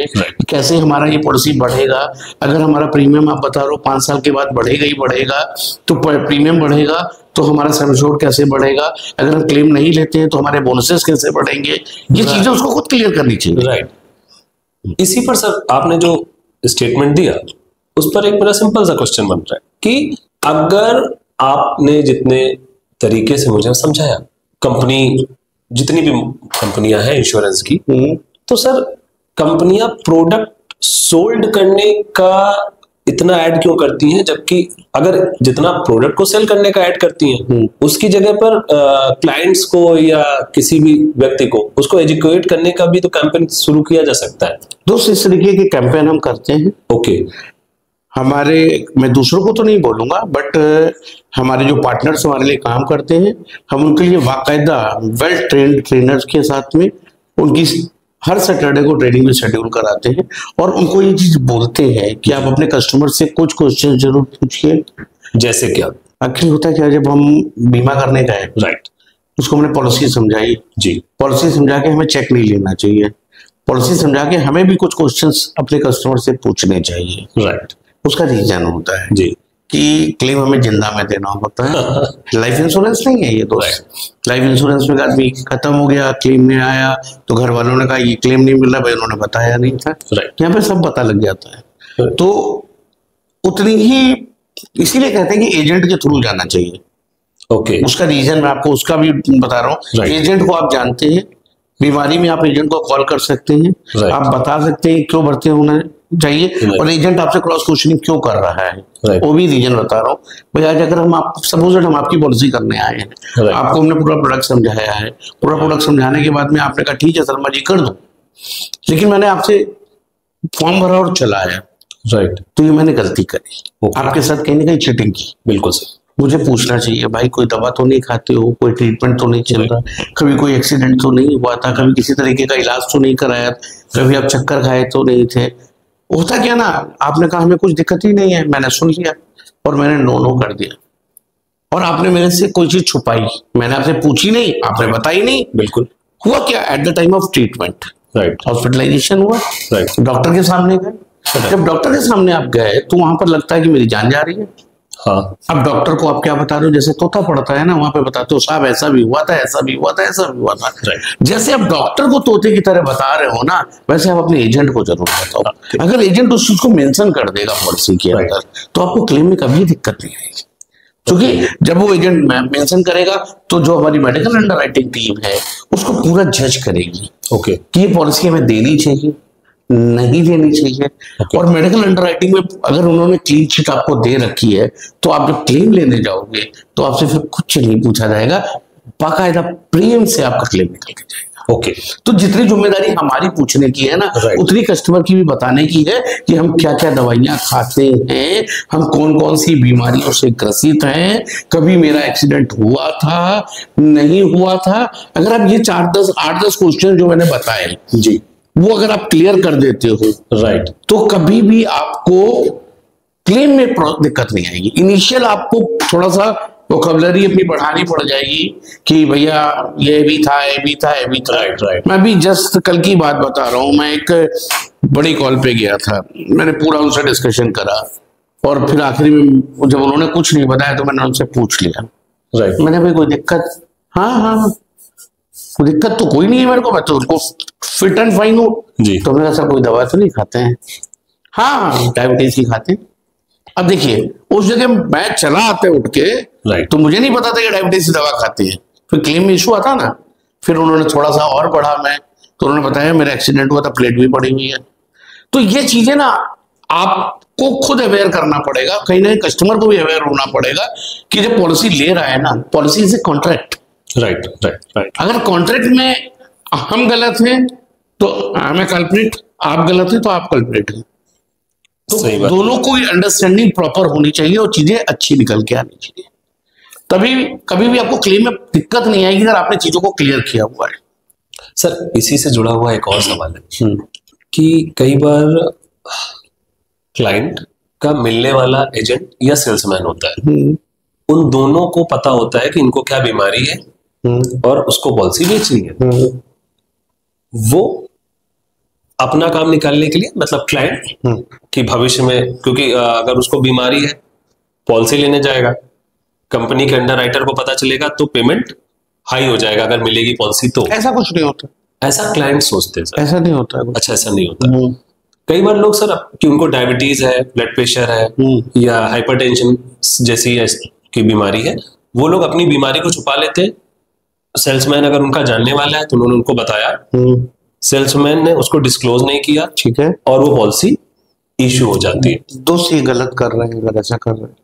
Speaker 2: कैसे हमारा ये पॉलिसी बढ़ेगा। अगर हमारा प्रीमियम आप बता रहे हो 5 साल के बाद बढ़ेगा ही बढ़ेगा, तो प्रीमियम बढ़ेगा तो हमारा सम एश्योर्ड कैसे बढ़ेगा, अगर हम क्लेम नहीं लेते हैं तो हमारे बोनसेस कैसे बढ़ेंगे, ये चीजें उसको खुद क्लियर करनी चाहिए।
Speaker 1: राइट। इसी पर सर आपने जो स्टेटमेंट दिया उस पर एक मेरा सिंपल सा क्वेश्चन बन रहा है कि अगर आपने जितने तरीके से मुझे समझाया, कंपनी जितनी भी कंपनियां हैं इंश्योरेंस की, तो सर कंपनियां प्रोडक्ट सोल्ड करने का इतना ऐड क्यों करती हैं, जबकि अगर जितना प्रोडक्ट को सेल करने का ऐड करती हैं उसकी जगह पर क्लाइंट्स को या किसी भी व्यक्ति को उसको एजुकेट करने का भी तो कैंपेन शुरू किया जा सकता है।
Speaker 2: दोस्त, इस तरीके के कैंपेन हम करते हैं।
Speaker 1: ओके।
Speaker 2: मैं दूसरों को तो नहीं बोलूंगा, बट हमारे जो पार्टनर्स हमारे लिए काम करते हैं, हम उनके लिए बाकायदा वेल ट्रेन्ड ट्रेनर्स के साथ में उनकी हर सैटरडे को ट्रेनिंग में शेड्यूल कराते हैं और उनको ये चीज बोलते हैं कि आप अपने कस्टमर से कुछ क्वेश्चन जरूर पूछिए।
Speaker 1: जैसे क्या?
Speaker 2: आखिर होता क्या, जब हम बीमा करने गए, राइट, उसको हमने पॉलिसी समझाई जी, पॉलिसी समझा के हमें चेक नहीं लेना चाहिए, पॉलिसी समझा के हमें भी कुछ क्वेश्चंस अपने कस्टमर से पूछने चाहिए, राइट। उसका रीजन होता है जी कि क्लेम हमें जिंदा में देना होता है। लाइफ इंश्योरेंस नहीं है ये दोस्त। लाइफ इंश्योरेंस में आदमी खत्म हो गया, क्लेम नहीं आया तो घर वालों ने कहा ये क्लेम नहीं मिला, भाई उन्होंने बताया नहीं था। यहाँ पे सब पता लग जाता है। तो उतनी ही, इसीलिए कहते हैं कि एजेंट के थ्रू जाना चाहिए। ओके। उसका रीजन मैं आपको उसका भी बता रहा हूँ। एजेंट को आप जानते हैं, बीमारी में आप एजेंट को कॉल कर सकते हैं, आप बता सकते हैं क्यों भर्ती होना चाहिए, और एजेंट आपसे क्रॉस क्वेश्चनिंग क्यों कर रहा है, वो भी रीजन बता रहा हूँ। भाई आज अगर हम सपोज हम आपकी पॉलिसी करने आए हैं, आपको हमने पूरा प्रोडक्ट समझाया है, पूरा प्रोडक्ट समझाने के बाद में आपने कहा ठीक है शर्मा जी कर दो, लेकिन मैंने आपसे फॉर्म भरा और चला आया, राइट, तो ये मैंने गलती करी, आपके साथ कहीं ना कहीं चीटिंग की। बिल्कुल सर। मुझे पूछना चाहिए भाई कोई दवा तो नहीं खाते हो, कोई ट्रीटमेंट तो नहीं चल रहा, कभी कोई एक्सीडेंट तो नहीं हुआ था, कभी किसी तरीके का इलाज तो नहीं कराया, कभी आप चक्कर खाए तो नहीं थे। होता क्या ना, आपने कहा हमें कुछ दिक्कत ही नहीं है, मैंने सुन लिया और मैंने नो कर दिया, और आपने मेरे से कोई चीज छुपाई, मैंने आपसे पूछी नहीं, आपने बताई नहीं। बिल्कुल। हुआ क्या, at the time of treatment, right, hospitalization हुआ, राइट, डॉक्टर के सामने गए। जब डॉक्टर के सामने आप गए तो वहां पर लगता है कि मेरी जान जा रही है। हाँ। अब डॉक्टर को आप क्या बता रहे हो, जैसे तोता पड़ता है ना, वहां पे बताते हो साहब ऐसा भी हुआ था, ऐसा भी हुआ था, ऐसा भी हुआ था। जैसे आप डॉक्टर को तोते की तरह बता रहे हो ना, वैसे आप अपने एजेंट को जरूर बताओ। अगर एजेंट उस चीज को मेंशन कर देगा पॉलिसी के अंदर, तो आपको क्लेम में कभी दिक्कत नहीं आएगी, क्योंकि जब वो एजेंट मेंशन करेगा तो जो हमारी मेडिकल अंडरराइटिंग टीम है उसको पूरा जज करेगी, ओके, कि ये पॉलिसी हमें देनी चाहिए, नहीं देनी चाहिए। और मेडिकल अंडरराइटिंग में अगर उन्होंने क्लीन चिट आपको दे रखी है तो आप जब क्लेम लेने जाओगे तो आपसे फिर कुछ नहीं पूछा जाएगा, बाकायदा प्रीमियम से आपका क्लेम निकल के जाएगा। ओके। तो जितनी जिम्मेदारी हमारी पूछने की है ना, उतनी कस्टमर की भी बताने की है कि हम क्या क्या दवाइयां खाते हैं, हम कौन कौन सी बीमारियों से ग्रसित हैं, कभी मेरा एक्सीडेंट हुआ था नहीं हुआ था। अगर आप ये 8-10 क्वेश्चन जो मैंने बताए जी, वो अगर आप क्लियर कर देते हो, राइट, तो कभी भी आपको क्लेम में दिक्कत नहीं आएगी। इनिशियल आपको थोड़ा सा वोकैबुलरी अपनी बढ़ानी पड़ जाएगी कि भैया ये भी था, ये भी था, ये भी था। राइट। मैं भी जस्ट कल की बात बता रहा हूँ, मैं एक बड़ी कॉल पे गया था, मैंने पूरा उनसे डिस्कशन करा और फिर आखिरी में जब उन्होंने कुछ नहीं बताया तो मैंने उनसे पूछ लिया, राइट, मैंने भाई कोई दिक्कत, हाँ, दिक्कत तो कोई नहीं है मेरे को, मैं तो उनको फिट एंड फाइन हूँ जी। तो मैंने सर कोई दवा तो नहीं खाते हैं, हाँ, डायबिटीज की खाते हैं। अब देखिए, उस जगह मैं चला आते उठ के, तो मुझे नहीं पता था कि डायबिटीज की दवा खाती है। फिर क्लेम में इशू आता ना, फिर उन्होंने थोड़ा सा और बढ़ा, मैं तो उन्होंने बताया मेरा एक्सीडेंट हुआ था, प्लेट भी पड़ी हुई है। तो ये चीजें ना आपको खुद अवेयर करना पड़ेगा, कहीं ना कहीं कस्टमर को भी अवेयर होना पड़ेगा कि जब पॉलिसी ले रहा है ना, policy is a contract.
Speaker 1: Right right right.
Speaker 2: अगर कॉन्ट्रैक्ट में हम गलत हैं तो हमें कल्प्रिट, आप गलत हैं तो आप कल्प्रिट हैं। तो दोनों को अंडरस्टैंडिंग प्रॉपर होनी चाहिए और चीजें अच्छी निकल के आनी चाहिए, तभी कभी भी आपको क्लेम में दिक्कत नहीं आएगी अगर आपने चीजों को क्लियर किया हुआ है।
Speaker 1: सर, इसी से जुड़ा हुआ एक और सवाल है कि कई बार क्लाइंट का मिलने वाला एजेंट या सेल्समैन होता है, उन दोनों को पता होता है कि इनको क्या बीमारी है और उसको पॉलिसी बेचनी है। वो अपना काम निकालने के लिए, मतलब क्लाइंट कि भविष्य में, क्योंकि अगर उसको बीमारी है पॉलिसी लेने जाएगा, कंपनी के अंडरराइटर को पता चलेगा तो पेमेंट हाई हो जाएगा अगर मिलेगी पॉलिसी तो।
Speaker 2: ऐसा कुछ नहीं होता, ऐसा
Speaker 1: क्लाइंट सोचते हैं सर।
Speaker 2: ऐसा नहीं होता है।
Speaker 1: अच्छा, ऐसा नहीं होता। कई बार लोग सर कि उनको डायबिटीज है, ब्लड प्रेशर है या हाइपरटेंशन जैसी की बीमारी है, वो लोग अपनी बीमारी को छुपा लेते हैं। सेल्समैन अगर उनका जानने वाला है तो उन्होंने उनको बताया, सेल्समैन ने उसको डिस्क्लोज नहीं किया,
Speaker 2: ठीक है,
Speaker 1: और वो पॉलिसी इशू हो जाती है।
Speaker 2: दोस्त ये गलत कर रहे हैं अगर ऐसा कर रहे हैं।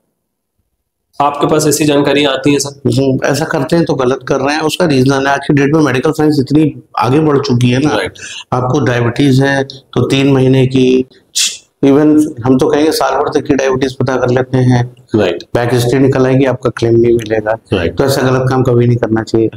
Speaker 1: आपके पास ऐसी जानकारी आती है सर?
Speaker 2: ऐसा करते हैं तो गलत कर रहे हैं। उसका रीजन है, आज की डेट में मेडिकल साइंस इतनी आगे बढ़ चुकी है ना। आपको डायबिटीज है तो 3 महीने की, इवन हम तो कहेंगे साल भर तक की डायबिटीज पता कर लेते हैं। बैक हिस्ट्री निकल आएगी, आपका क्लेम नहीं मिलेगा। तो ऐसा गलत काम कभी नहीं करना चाहिए।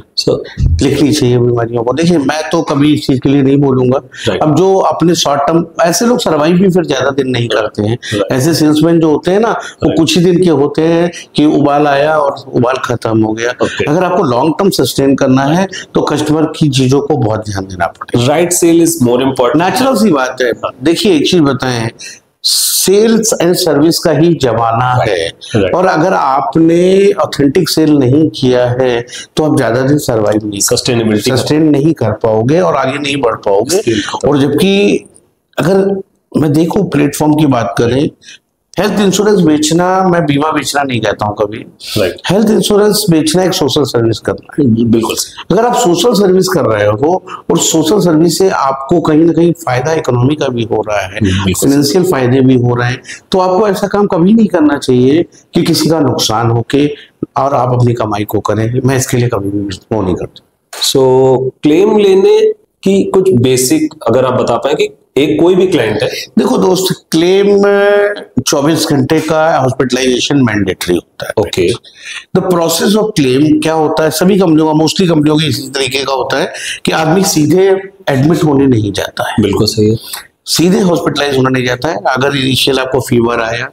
Speaker 2: लिखनी चाहिए बीमारियों को। देखिए, मैं तो कभी इस चीज के लिए नहीं बोलूंगा। अब जो अपने शॉर्ट टर्म, ऐसे लोग सर्वाइव भी फिर ज्यादा दिन नहीं करते हैं। ऐसे सेल्समैन जो होते हैं ना, वो कुछ ही दिन के होते हैं कि उबाल आया और उबाल खत्म हो गया। अगर आपको लॉन्ग टर्म सस्टेन करना है तो कस्टमर की चीजों को बहुत ध्यान देना पड़ेगा।
Speaker 1: Right cell is more important,
Speaker 2: natural सी बात है। देखिए, एक चीज बताएं, सेल्स एंड सर्विस का ही जमाना है, और अगर आपने ऑथेंटिक सेल नहीं किया है तो आप ज्यादा दिन सर्वाइव नहीं, सस्टेन नहीं कर पाओगे और आगे नहीं बढ़ पाओगे। और जबकि अगर मैं देखूं प्लेटफॉर्म की बात करें, हेल्थ इंश्योरेंस बेचना, मैं बीमा बेचना नहीं कहता हूं कभी। हेल्थ इंश्योरेंस बेचना एक सोशल सर्विस करना है। बिल्कुल। अगर आप सोशल सर्विस कर रहे हो और सोशल सर्विस से आपको कहीं ना कहीं फायदा इकोनॉमी का भी हो रहा है, फाइनेंशियल फायदे भी हो रहे हैं, तो आपको ऐसा काम कभी नहीं करना चाहिए कि किसी का नुकसान होके और आप अपनी कमाई को करें। मैं इसके लिए कभी भी वो नहीं करता।
Speaker 1: सो क्लेम लेने की कुछ बेसिक अगर आप बता पाए कि एक कोई भी क्लाइंट है,
Speaker 2: देखो दोस्त, क्लेम 24 घंटे का हॉस्पिटलाइजेशन मैंडेटरी होता है।
Speaker 1: Okay.
Speaker 2: The process of claim क्या होता है, सभी कंपनियों का, मोस्टली कंपनियों की इसी तरीके का होता है कि आदमी सीधे एडमिट होने नहीं जाता है।
Speaker 1: बिल्कुल सही है।
Speaker 2: सीधे हॉस्पिटलाइज होने नहीं जाता है। अगर इनिशियल आपको फीवर आया,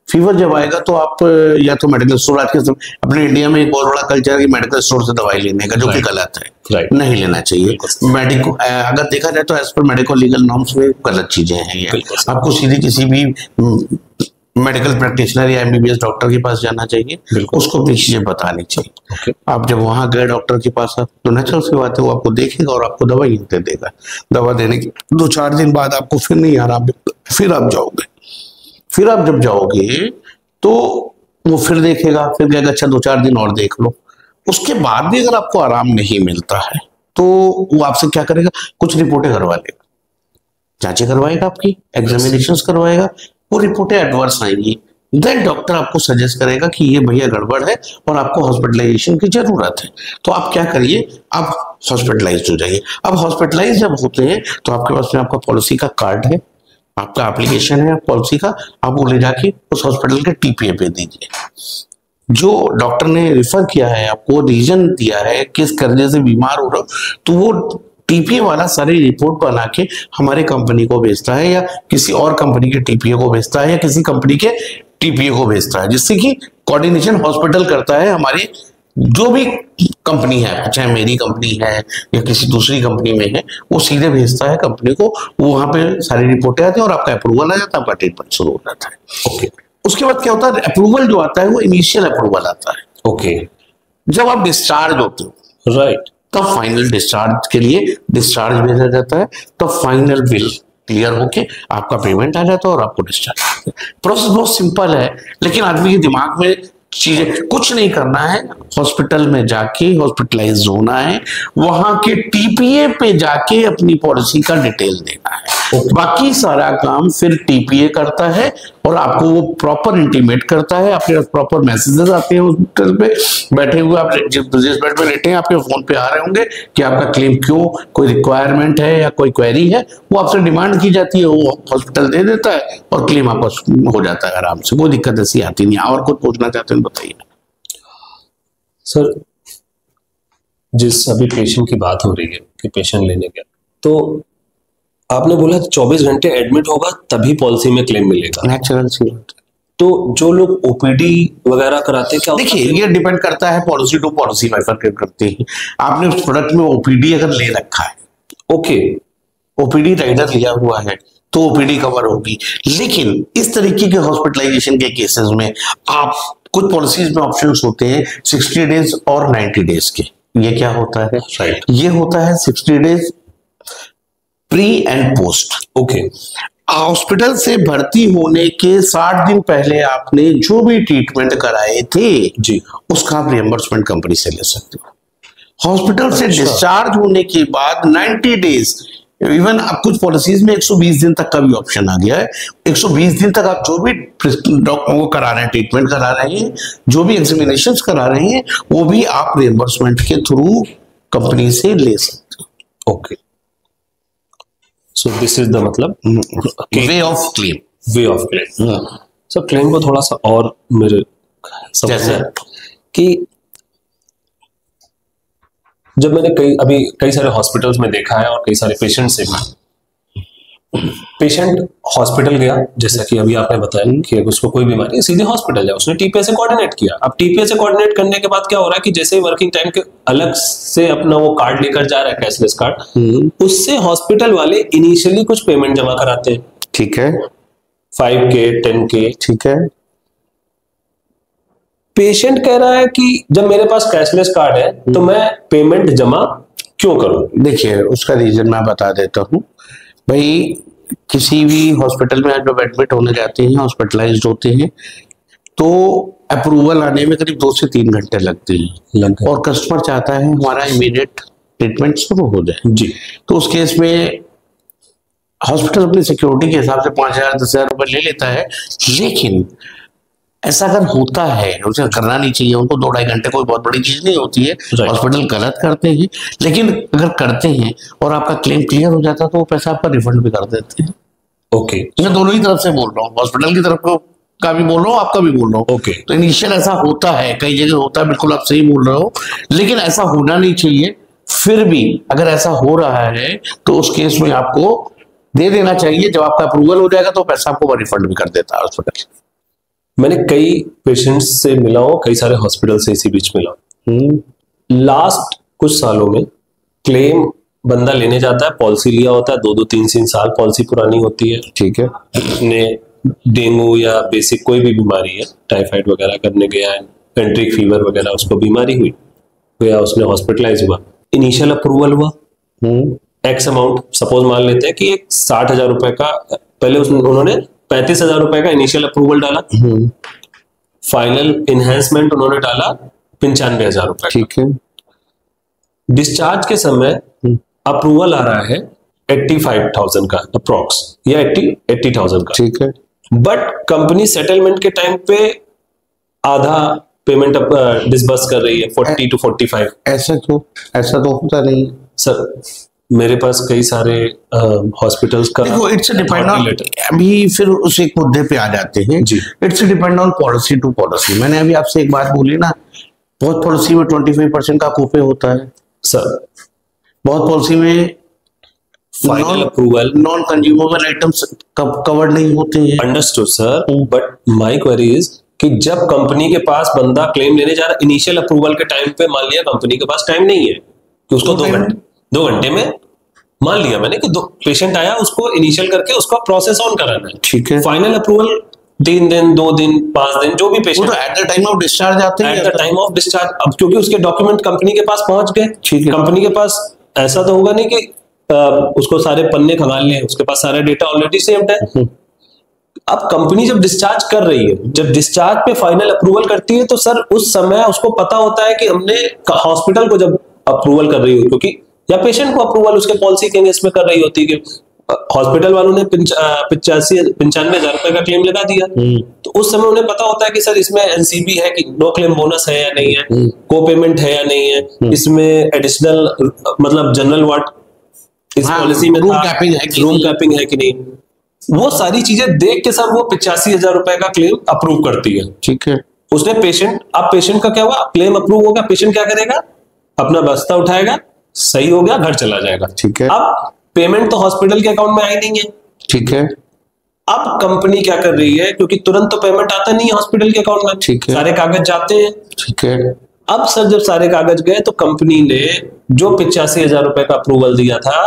Speaker 2: फीवर जब आएगा तो आप या तो मेडिकल स्टोर, आज के अपने इंडिया में एक बहुत बड़ा कल्चर है कि मेडिकल स्टोर से दवाई लेने का, जो कि गलत है, नहीं लेना चाहिए। मेडिको अगर देखा जाए तो as per medico legal norms में गलत चीजें हैं ये। आपको सीधे किसी भी मेडिकल प्रैक्टिशनर या एमबीबीएस डॉक्टर के पास जाना चाहिए, उसको अपनी चीजें बतानी चाहिए। आप जब वहां गए डॉक्टर के पास तो नेचुरल सी बात है, वो आपको देखेगा और आपको दवाई दे देगा। दवा देने के 2-4 दिन बाद आपको फिर नहीं आराम, फिर आप जाओगे। फिर आप जब जाओगे तो वो फिर देखेगा, फिर कहेगा अच्छा 2-4 दिन और देख लो। उसके बाद भी अगर आपको आराम नहीं मिलता है तो वो आपसे क्या करेगा, कुछ रिपोर्टें करवा लेगा, जांचें करवाएगा, आपकी एग्जामिनेशंस करवाएगा, वो रिपोर्टें एडवर्स आएंगी। देन डॉक्टर आपको सजेस्ट करेगा कि ये भैया गड़बड़ है और आपको हॉस्पिटलाइजेशन की जरूरत है। तो आप क्या करिए, आप हॉस्पिटलाइज हो जाइए। अब हॉस्पिटलाइज जब होते हैं तो आपके पास में आपका पॉलिसी का कार्ड है, आपका एप्लीकेशन है पॉलिसी का, आप वो ले जाके उस हॉस्पिटल के टीपीए पे दीजिए। जो डॉक्टर ने रिफर किया है, आपको रीजन दिया है किस कर्जे से बीमार हो रहा हो, तो वो टीपीए वाला सारी रिपोर्ट बना के हमारे कंपनी को भेजता है या किसी और कंपनी के टीपीए को भेजता है या किसी कंपनी के टीपीए को भेजता है, जिससे कि कोऑर्डिनेशन हॉस्पिटल करता है। हमारी जो भी कंपनी है, चाहे मेरी कंपनी है या किसी दूसरी कंपनी में है, वो सीधे भेजता है कंपनी को, वो वहां पे सारी रिपोर्टें आती है और आपका अप्रूवल आ जाता है, आपका ट्रीटमेंट शुरू हो जाता है। ओके। उसके बाद क्या होता है, अप्रूवल जो आता है वो इनिशियल अप्रूवल आता है।
Speaker 1: ओके।
Speaker 2: जब आप डिस्चार्ज होते हो,
Speaker 1: राइट,
Speaker 2: तब फाइनल डिस्चार्ज के लिए डिस्चार्ज भेजा जाता है, तब फाइनल बिल क्लियर होके आपका पेमेंट आ जाता है और आपको डिस्चार्ज। प्रोसेस बहुत सिंपल है, लेकिन आदमी के दिमाग में चीजें कुछ नहीं करना है, हॉस्पिटल में जाके हॉस्पिटलाइज होना है, वहां के टीपीए पे जाके अपनी पॉलिसी का डिटेल देना है। बाकी सारा काम फिर टीपीए करता है और आपको वो प्रॉपर इंटीमेट करता है। आपके पास प्रॉपर मैसेजेस आते हैं हॉस्पिटल पे बैठे हुए, आप जिस बेड पे लेटे हैं आपके फोन पे आ रहे होंगे कि आपका क्लेम क्यों, कोई रिक्वायरमेंट है या कोई क्वेरी है, वो आपसे डिमांड की जाती है, वो हॉस्पिटल दे देता है और क्लेम आपका हो जाता है आराम से, कोई दिक्कत ऐसी आती नहीं। और कुछ पूछना चाहते हैं बताइए
Speaker 1: सर। जिस अभी पेशेंट की बात हो रही है कि पेशेंट लेने गया, तो आपने बोला 24 घंटे एडमिट होगा तभी पॉलिसी में क्लेम मिलेगा।
Speaker 2: नेचुरल सी।
Speaker 1: तो जो लोग ओपीडी वगैरह कराते हैं क्या?
Speaker 2: देखिए, ये डिपेंड करता है पॉलिसी टू पॉलिसी में करते हैं। आपने उस प्रोडक्ट में ओपीडी अगर ले रखा है,
Speaker 1: ओके,
Speaker 2: ओपीडी राइडर लिया हुआ है तो ओपीडी कवर होगी। लेकिन इस तरीके के हॉस्पिटलाइजेशन के केसेस में आप कुछ पॉलिसीज में ऑप्शंस होते हैं 60 डेज और 90 डेज के। ये क्या होता है?
Speaker 1: राइट,
Speaker 2: ये होता है 60 days pre and post.
Speaker 1: Okay,
Speaker 2: hospital से भर्ती होने के 60 दिन पहले आपने जो भी ट्रीटमेंट कराए थे
Speaker 1: जी,
Speaker 2: उसका आप रिएम्बर्समेंट कंपनी से ले सकते हो। हॉस्पिटल से डिस्चार्ज होने के बाद 90 डेज, इवन अब कुछ पॉलिसीज में 120 दिन तक का भी ऑप्शन आ गया है। 120 दिन तक आप जो भी डॉक्टरों को करा रहे हैं, ट्रीटमेंट करा रहे हैं, जो भी एग्जामिनेशंस करा रहे हैं, वो भी आप रिएम्बर्समेंट के थ्रू कंपनी से ले सकते हो।
Speaker 1: Okay, so this is the मतलब
Speaker 2: way of claim.
Speaker 1: Way of claim. Sir, claim को थोड़ा सा और मेरे समझ में कि जब मैंने कई सारे हॉस्पिटल्स में देखा है और कई सारे पेशेंट से भी, पेशेंट हॉस्पिटल गया, जैसा कि अभी आपने बताया कि उसको कोई बीमारी है, सीधे हॉस्पिटल है, उसने टीपीए से कोऑर्डिनेट किया। अब टीपीए से कोऑर्डिनेट करने के बाद क्या हो रहा है कि जैसे वर्किंग टाइम के अलग से अपना वो कार्ड लेकर जा रहा है, कैशलेस कार्ड, उससे हॉस्पिटल वाले इनिशियली कुछ पेमेंट जमा कराते हैं।
Speaker 2: ठीक है,
Speaker 1: 5K 10K।
Speaker 2: ठीक है।
Speaker 1: पेशेंट कह रहा है कि जब मेरे पास कैशलेस कार्ड है तो मैं पेमेंट जमा क्यों करूं?
Speaker 2: देखिए, उसका रीजन मैं बता देता हूं भाई। किसी भी हॉस्पिटल में जब एडमिट होने जाते हैं, हॉस्पिटलाइज्ड होते हैं, तो अप्रूवल आने में करीब 2 से 3 घंटे लगते हैं और कस्टमर चाहता है हमारा इमीडिएट ट्रीटमेंट शुरू हो जाए
Speaker 1: जी।
Speaker 2: तो उस केस में हॉस्पिटल अपनी सिक्योरिटी के हिसाब से 5,000 10,000 रुपए ले लेता है। लेकिन ऐसा अगर होता है, उसे करना नहीं चाहिए, उनको 2-2.5 घंटे कोई बहुत बड़ी चीज नहीं होती है। हॉस्पिटल गलत करते हैं, लेकिन अगर करते हैं और आपका क्लेम क्लियर हो जाता है तो वो पैसा आपका रिफंड भी कर देते हैं।
Speaker 1: ओके,
Speaker 2: मैं दोनों ही तरफ से बोल रहा हूँ, हॉस्पिटल की तरफ का भी बोल रहा हूँ, आपका भी बोल रहा हूँ।
Speaker 1: ओके,
Speaker 2: तो इनिशियल ऐसा होता है, कई जगह होता है, बिल्कुल आप सही बोल रहे हो, लेकिन ऐसा होना नहीं चाहिए। फिर भी अगर ऐसा हो रहा है तो उस केस में आपको दे देना चाहिए। जब आपका अप्रूवल हो जाएगा तो पैसा आपको रिफंड भी कर देता है हॉस्पिटल।
Speaker 1: मैंने कई पेशेंट्स से मिला हूं, कई सारे हॉस्पिटल से इसी बीच मिला हूं। लास्ट कुछ सालों में क्लेम बंदा लेने जाता है, पॉलिसी लिया होता है, 2-2 3-3 साल पॉलिसी पुरानी होती है।
Speaker 2: ठीक है,
Speaker 1: उसने डेंगू या बेसिक कोई भी बीमारी है, टाइफाइड वगैरह करने गया है, पेंट्रिक फीवर वगैरह उसको बीमारी हुई या उसने हॉस्पिटलाइज हुआ, इनिशियल अप्रूवल हुआ, एक्स अमाउंट सपोज मान लेते हैं कि एक 60,000 रुपए का, पहले उन्होंने 35,000 रुपए का इनिशियल अप्रूवल डाला, फाइनल इनहेंसमेंट उन्होंने डाला 95,000 रुपए।
Speaker 2: ठीक है,
Speaker 1: डिस्चार्ज के समय अप्रूवल आ रहा है 85,000 का अप्रोक्स या 80,000 का।
Speaker 2: ठीक है,
Speaker 1: बट कंपनी सेटलमेंट के टाइम पे आधा पेमेंट डिसबर्स कर रही है, 40 to 45।
Speaker 2: ऐसा क्यों? ऐसा तो होता नहीं
Speaker 1: सर, मेरे पास कई सारे हॉस्पिटल्स का,
Speaker 2: देखो, इट्स डिपेंड ऑन, अभी फिर उस एक मुद्दे पे आ जाते हैं जी। It's depend on policy to policy. मैंने अभी आपसे एक बात बोली ना, बहुत पॉलिसी में 25% का कोपे होता है
Speaker 1: सर,
Speaker 2: बहुत पॉलिसी में
Speaker 1: final approval
Speaker 2: non consumable items covered नहीं होते हैं।
Speaker 1: Understood sir, but my query is कि जब कंपनी के पास बंदा क्लेम लेने जा रहा है, इनिशियल अप्रूवल के टाइम पे मान लिया कंपनी के पास टाइम नहीं है कि उसको 2 घंटे में, मान लिया मैंने कि पेशेंट आया, उसको इनिशियल करके उसका प्रोसेस ऑन कराना है।
Speaker 2: ठीक है,
Speaker 1: फाइनल अप्रूवल 3 दिन 2 दिन 5 दिन जो भी पेशेंट,
Speaker 2: तो eight the time of discharge आते हैं,
Speaker 1: eight the time of discharge. अब क्योंकि उसके डॉक्यूमेंट कंपनी के पास पहुंच गए,
Speaker 2: ठीक है,
Speaker 1: कंपनी के पास ऐसा तो होगा नहीं कि
Speaker 3: उसको सारे पन्ने खंगाल लिए, उसके पास सारा डेटा ऑलरेडी सेव्ड है। अब कंपनी जब डिस्चार्ज कर रही है, जब डिस्चार्ज पे फाइनल अप्रूवल करती है, तो सर उस समय उसको पता होता है कि हमने हॉस्पिटल को जब अप्रूवल कर रही हो, क्योंकि या पेशेंट को अप्रूवल उसके पॉलिसी के इसमें कर रही होती है कि हॉस्पिटल वालों ने 95,000 रुपए का क्लेम लगा दिया, तो उस समय उन्हें पता होता है कि सर इसमें एनसीबी है कि नो क्लेम बोनस है या नहीं है, को पेमेंट है या नहीं है, इसमें एडिशनल मतलब जनरल वार्ड इस पॉलिसी में
Speaker 2: रूम कैपिंग
Speaker 3: है कि नहीं, वो सारी चीजें देख के सर वो 85,000 रुपए का क्लेम अप्रूव करती है।
Speaker 2: ठीक है,
Speaker 3: उसने पेशेंट का क्या हुआ, क्लेम अप्रूव होगा, पेशेंट क्या करेगा, अपना बस्ता उठाएगा, सही हो गया, घर चला जाएगा।
Speaker 2: ठीक है,
Speaker 3: अब पेमेंट तो हॉस्पिटल के अकाउंट में आई नहीं है।
Speaker 2: ठीक है,
Speaker 3: अब कंपनी क्या कर रही है, क्योंकि तुरंत तो पेमेंट आता नहीं है हॉस्पिटल के अकाउंट में,
Speaker 2: ठीक है,
Speaker 3: सारे कागज जाते हैं।
Speaker 2: ठीक है,
Speaker 3: अब सर जब सारे कागज गए तो कंपनी ने जो 85,000 रुपए का अप्रूवल दिया था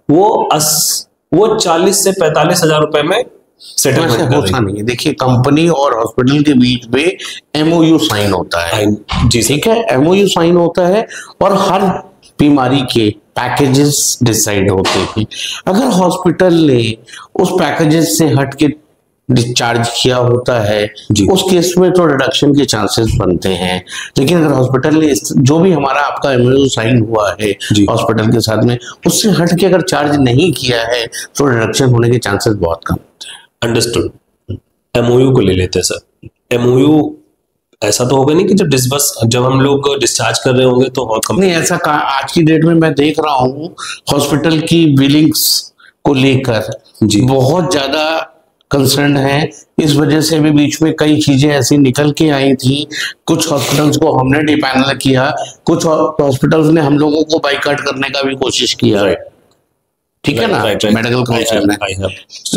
Speaker 3: वो 40 से 45,000 रुपए में सेटलमेंट
Speaker 2: होता नहीं है। देखिए, कंपनी और हॉस्पिटल के बीच में एमओयू साइन होता है
Speaker 3: जी,
Speaker 2: ठीक है, एमओयू साइन होता है और हर बीमारी के पैकेजेस डिसाइड होते हैं। अगर हॉस्पिटल ने उस पैकेजेस से हट के डिस्चार्ज किया होता है, उस केस में तो रिडक्शन के चांसेस बनते हैं। लेकिन अगर हॉस्पिटल ने जो भी हमारा आपका एमओयू साइन हुआ है हॉस्पिटल के साथ में, उससे हट के अगर चार्ज नहीं किया है तो रिडक्शन होने के चांसेस बहुत कम होते हैं।
Speaker 3: अंडरस्टूड। एमओयू को ले लेते हैं सर। एमओयू ऐसा तो होगा नहीं कि जब हम लोग डिस्चार्ज कर रहे होंगे तो
Speaker 2: नहीं, ऐसा आज की डेट में मैं देख रहा हूँ हॉस्पिटल की बिलिंग्स को लेकर बहुत ज्यादा कंसर्न है। इस वजह से भी बीच में कई चीजें ऐसी निकल के आई थी। कुछ हॉस्पिटल्स को हमने डिपैनल किया, कुछ हॉस्पिटल्स ने हम लोगों को बाइकआउट करने का भी कोशिश किया, ठीक है ना, मेडिकल काउंसिल ने।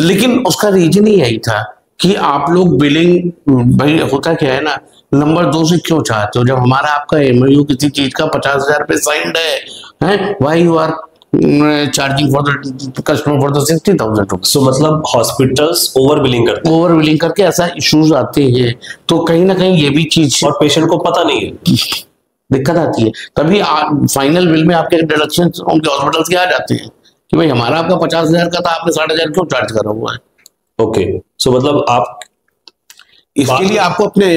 Speaker 2: लेकिन उसका रीजन ही यही था कि आप लोग बिलिंग, भाई होता क्या है ना, नंबर 2 से क्यों चाहते हो, जब हमारा आपका एमओयू किसी चीज का 50,000 पे साइंड है, why you are charging for the customer for the 60,000
Speaker 3: so मतलब हॉस्पिटल्स ओवर बिलिंग करके
Speaker 2: ऐसा इश्यूज आते हैं। तो कहीं ना कहीं ये भी चीज
Speaker 3: और पेशेंट को पता नहीं है,
Speaker 2: दिक्कत आती है। तभी फाइनल बिल में आपके डिडक्शन उनके हॉस्पिटल्स के आ जाते हैं कि भाई हमारा आपका 50,000 का था, आपने 60,000 क्यों चार्ज करा हुआ है।
Speaker 3: ओके, सो मतलब आप
Speaker 2: इसके लिए आपको अपने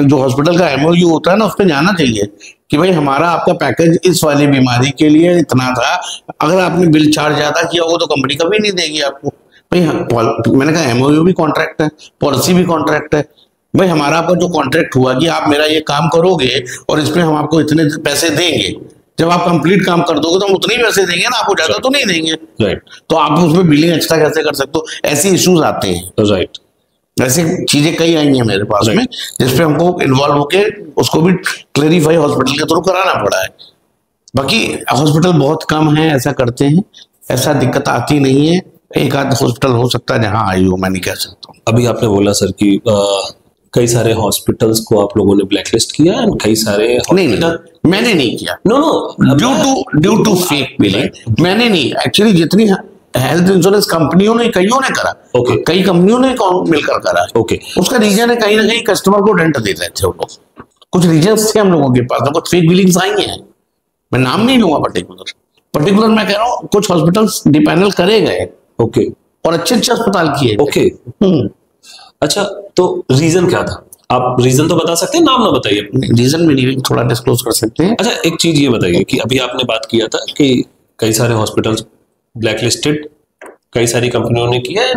Speaker 2: जो हॉस्पिटल का एमओयू होता है ना, उस पर जाना चाहिए कि भाई हमारा आपका पैकेज इस वाली बीमारी के लिए इतना था, अगर आपने बिल चार्ज ज्यादा किया होगा तो कंपनी कभी नहीं देगी आपको। भाई मैंने कहा एमओयू भी कॉन्ट्रैक्ट है, पॉलिसी भी कॉन्ट्रैक्ट है। भाई हमारा आपका जो कॉन्ट्रैक्ट हुआ कि आप मेरा ये काम करोगे और इसमें हम आपको इतने पैसे देंगे, जब आप कंप्लीट काम कर दोगे तो हम उतने ही पैसे देंगे ना, आपको ज्यादा तो नहीं देंगे।
Speaker 3: राइट,
Speaker 2: तो आप उसमें बिलिंग एक्स्ट्रा कैसे कर सकते हो, ऐसे इश्यूज आते हैं।
Speaker 3: राइट,
Speaker 2: ऐसी चीजें कई आई हैं मेरे पास में, जिसपे हमको इन्वॉल्व होके उसको भी क्लेरिफाई हॉस्पिटल के थ्रू कराना पड़ा है। बाकी हॉस्पिटल बहुत कम है ऐसा करते हैं, ऐसा दिक्कत आती नहीं है। एक आध हॉस्पिटल हो सकता है जहां आई हो, मैं नहीं कह सकता।
Speaker 3: अभी आपने बोला सर कि कई सारे हॉस्पिटल्स को आप लोगों ने ब्लैकलिस्ट किया, कई सारे
Speaker 2: नहीं, मैंने नहीं किया।
Speaker 3: No,
Speaker 2: due to fake billing मैंने नहीं, एक्चुअली जितनी हेल्थ इंश्योरेंस कंपनियों ने, कईयों ने करा, कई कंपनियों ने मिलकर करा। उसका रीजन है कहीं ना कहीं कस्टमर को डेंट दे रहे थे वो लोग। कुछ रीजन थे हम लोगों के पास, कुछ फेक बिलिंग्स आई हैं, मैं नाम नहीं लूंगा पर्टिकुलर मैं कह रहा हूँ कुछ हॉस्पिटल्स डिपैनल करे गए और अच्छे अस्पताल किए।
Speaker 3: अच्छा, तो रीजन क्या था? आप रीजन तो बता सकते हैं, नाम ना बताइए।
Speaker 2: रीजन में नहीं, थोड़ा डिस्क्लोज कर सकते हैं।
Speaker 3: अच्छा, एक चीज ये बताइए कि अभी आपने बात किया था कि कई सारे हॉस्पिटल्स ब्लैकलिस्टेड कई सारी कंपनियों ने किया है।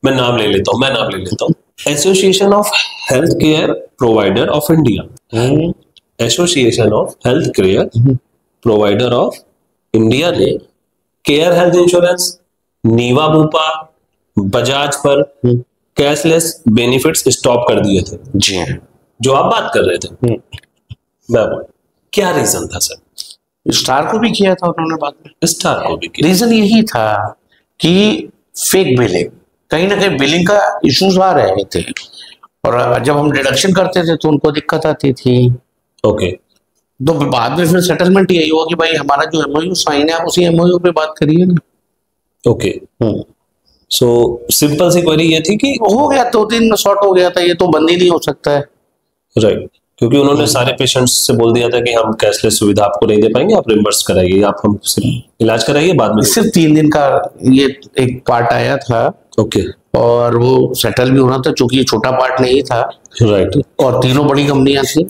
Speaker 3: मैं नाम ले लेता हूँ, association of health care provider of India, association of health care provider of India ने care health insurance, Niva Bupa, Bajaj पर कैशलेस बेनिफिट्स स्टॉप कर दिए थे।
Speaker 2: जी हाँ,
Speaker 3: जो आप बात कर रहे थे, क्या रीजन था सर?
Speaker 2: स्टार को भी किया था उन्होंने बाद में,
Speaker 3: स्टार को भी किया।
Speaker 2: रीजन यही था कि फेक बिलिंग, कहीं ना कहीं बिलिंग का इश्यूज आ रहे थे और जब हम डिडक्शन करते थे तो उनको दिक्कत आती थी। तो बाद में फिर सेटलमेंट यही हुआ कि भाई हमारा जो एमओयू साइन है आप उसी एमओयू पे बात करिए ना।
Speaker 3: सो सिंपल सी क्वेरी ये थी कि
Speaker 2: हो गया 2-3 में शॉर्ट हो गया था, ये तो बंद ही नहीं हो सकता है।
Speaker 3: राइट, क्योंकि उन्होंने सारे पेशेंट्स से बोल दिया था कि हम कैशलेस सुविधा आपको नहीं दे पाएंगे, आप रिम्बर्स कराइए, आप हमसे इलाज कराइए, बाद में
Speaker 2: सिर्फ 3 दिन का ये एक पार्ट आया था।
Speaker 3: ओके,
Speaker 2: और वो सेटल भी होना था, चूंकि ये छोटा पार्ट नहीं था।
Speaker 3: राइट,
Speaker 2: और तीनों बड़ी कंपनियां थी।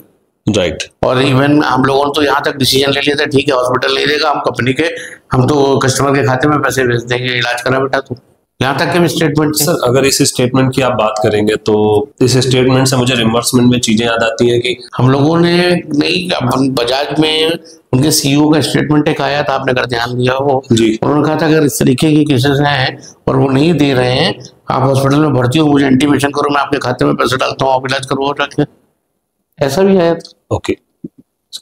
Speaker 3: राइट।
Speaker 2: और इवन हम लोगों ने तो यहाँ तक डिसीजन ले लिया था, ठीक है हॉस्पिटल नहीं देगा, हम कंपनी के, हम तो कस्टमर के खाते में पैसे भेज देंगे, इलाज करा बेटा तू। यहाँ तक के स्टेटमेंट।
Speaker 3: सर अगर इस स्टेटमेंट की आप बात करेंगे तो इस स्टेटमेंट से मुझे रिम्बर्समेंट में चीजें याद आती है कि
Speaker 2: हम लोगों ने नहीं, बजाज में उनके सीईओ का स्टेटमेंट एक आया था, आपने अगर ध्यान दिया हो
Speaker 3: जी,
Speaker 2: उन्होंने कहा था अगर इस तरीके की केसेस हैं और वो नहीं दे रहे हैं, आप हॉस्पिटल में भर्ती हो, मुझे इंटीमेशन करो, मैं आपके खाते में पैसे डालता हूँ, आप इलाज करवाओ जाके। ऐसा भी आया था।
Speaker 3: ओके,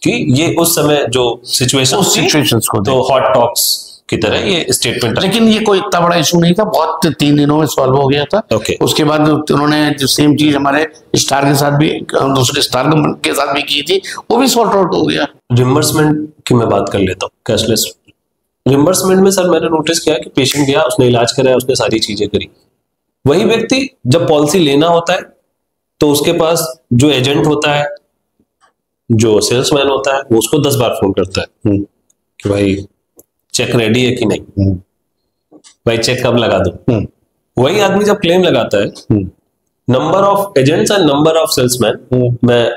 Speaker 3: कि ये उस समय जो सिचुएशन
Speaker 2: को
Speaker 3: तो हॉट टॉक्स की तरह ये स्टेटमेंट,
Speaker 2: लेकिन ये कोई इतना बड़ा इशू नहीं था, बहुत 3 दिनों में सॉल्व हो गया था।
Speaker 3: ओके।
Speaker 2: उसके बाद उन्होंने जो सेम चीज हमारे स्टार के साथ भी, दूसरे स्टार के साथ भी की थी, वो भी सॉल्व आउट हो गया।
Speaker 3: रिम्बर्समेंट की मैं बात कर लेता हूँ, कैशलेस रिम्बर्समेंट में सर मैंने नोटिस किया कि पेशेंट गया, उसने इलाज कराया, उसने सारी चीजें करी, वही व्यक्ति जब पॉलिसी लेना होता है तो उसके पास जो एजेंट होता है, जो सेल्समैन होता है, वो उसको 10 बार फोन करता है कि भाई चेक रेडी है कि नहीं, भाई चेक कब लगा दूं। वही आदमी जब क्लेम लगाता है, number of agents and number of salesman, मैं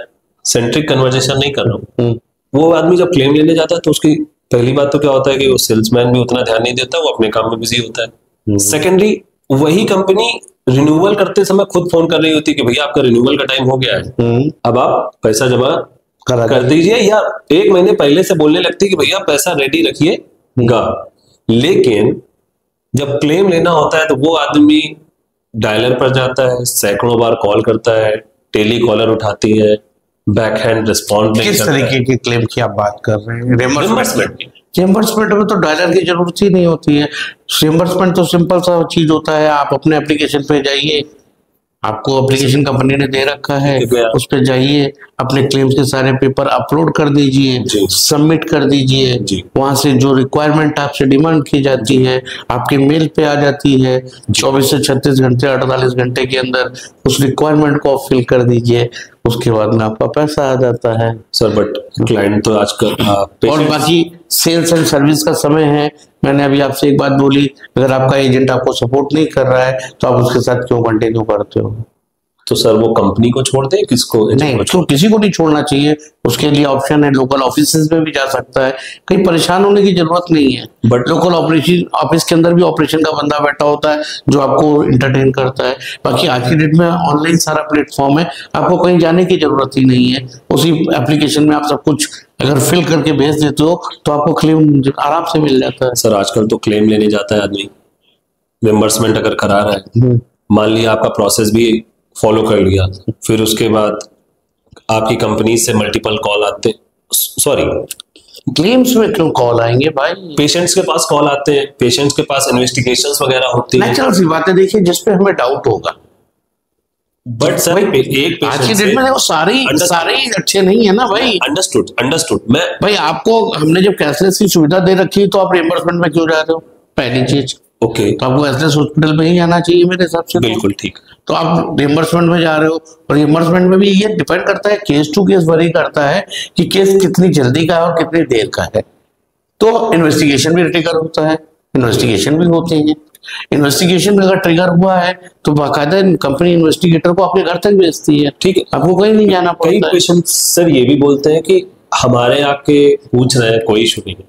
Speaker 3: सेंट्रिक कन्वर्सेशन नहीं कर रहा हूँ, वो आदमी जब क्लेम लेने जाता है तो उसकी पहली बात तो क्या होता है कि वो सेल्समैन भी उतना ध्यान नहीं देता, वो अपने काम में बिजी होता है। सेकेंडरी, वही कंपनी रिन्यूअल करते समय खुद फोन कर रही होती है कि भैया आपका रिन्यूअल का टाइम हो गया है, अब आप पैसा जमा कर दीजिए, या 1 महीने पहले से बोलने लगती है कि भैया पैसा रेडी रखिएगा। लेकिन जब क्लेम लेना होता है तो वो आदमी डायलर पर जाता है, सैकड़ों बार कॉल करता है, टेली कॉलर उठाती है, बैक हैंड रिस्पॉन्ड नहीं करता है।
Speaker 2: किस तरीके के क्लेम की आप बात कर रहे हैं?
Speaker 3: रिम्बर्समेंट
Speaker 2: रिम्बर्समेंट में तो डायलर की जरूरत ही नहीं होती है। रिम्बर्समेंट तो सिंपल सा चीज होता है, आप अपने एप्लीकेशन पे जाइए, आपको एप्लीकेशन कंपनी ने दे रखा है, उस पे जाइए, अपने क्लेम्स के सारे पेपर अपलोड कर दीजिए, सबमिट कर दीजिए, वहां से जो रिक्वायरमेंट आपसे डिमांड की जाती है आपके मेल पे आ जाती है, 24 से 36 घंटे 48 घंटे के अंदर उस रिक्वायरमेंट को आप फिल कर दीजिए, उसके बाद में आपका पैसा आ जाता है।
Speaker 3: सर बट क्लाइंट तो आजकल
Speaker 2: और बाकी सेल्स एंड सर्विस का समय है, मैंने अभी आपसे एक बात बोली, अगर आपका एजेंट आपको सपोर्ट नहीं कर रहा है तो आप उसके साथ क्यों कंटिन्यू करते हो?
Speaker 3: तो सर वो कंपनी को छोड़ दे, किसको?
Speaker 2: नहीं, तो किसी को नहीं छोड़ना चाहिए, उसके लिए ऑप्शन है, लोकल ऑफिसेज में भी जा सकता है, कहीं परेशान होने की जरूरत नहीं है। बट लोकल ऑपरेशन ऑफिस के अंदर भी ऑपरेशन का बंदा बैठा होता है जो आपको इंटरटेन करता है। बाकी आज की डेट में ऑनलाइन सारा प्लेटफॉर्म है, आपको कहीं जाने की जरूरत ही नहीं है, उसी एप्लीकेशन में आप सब कुछ अगर फिल करके भेज देते हो तो आपको क्लेम आराम से मिल जाता है।
Speaker 3: सर आजकल तो क्लेम लेने जाता है आदमी, रिम्बर्समेंट अगर करा रहा है, मान लिया आपका प्रोसेस भी फॉलो कर लिया, फिर उसके बाद आपकी कंपनी से मल्टीपल कॉल आते, सॉरी
Speaker 2: क्लेम्स में क्यों कॉल आएंगे भाई?
Speaker 3: पेशेंट्स के पास कॉल आते हैं, पेशेंट्स के पास इन्वेस्टिगेशंस वगैरह होती है,
Speaker 2: नेचुरल सी बात है। देखिए जिस पे हमें डाउट होगा,
Speaker 3: बट सर एक
Speaker 2: आज की डेट में वो सारे ही अच्छे नहीं है ना भाई।
Speaker 3: अंडरस्टूड मैं
Speaker 2: भाई, आपको हमने जब कैशलेस की सुविधा दे रखी है तो आप रिइंबर्समेंट में क्यों जा रहे हो? पहली चीज,
Speaker 3: ओके,
Speaker 2: तो आपको कैशलेस हॉस्पिटल में ही आना चाहिए मेरे हिसाब से।
Speaker 3: बिल्कुल ठीक।
Speaker 2: तो आप रिइंबर्समेंट में जा रहे हो, और रिइंबर्समेंट में भी ये डिपेंड करता है, केस टू केस वरी करता है कि केस कितनी जल्दी का है और कितनी देर का है। तो इन्वेस्टिगेशन भी ट्रिगर होता है, इन्वेस्टिगेशन भी होते हैं। इन्वेस्टिगेशन में अगर ट्रिगर हुआ है तो बाकायदा कंपनी इन्वेस्टिगेटर को अपने घर तक भेजती है, ठीक है, आपको कहीं नहीं जाना पड़ता है।
Speaker 3: कई पेशेंट सर ये भी बोलते हैं कि हमारे आके पूछ रहे हैं, कोई इशू नहीं है,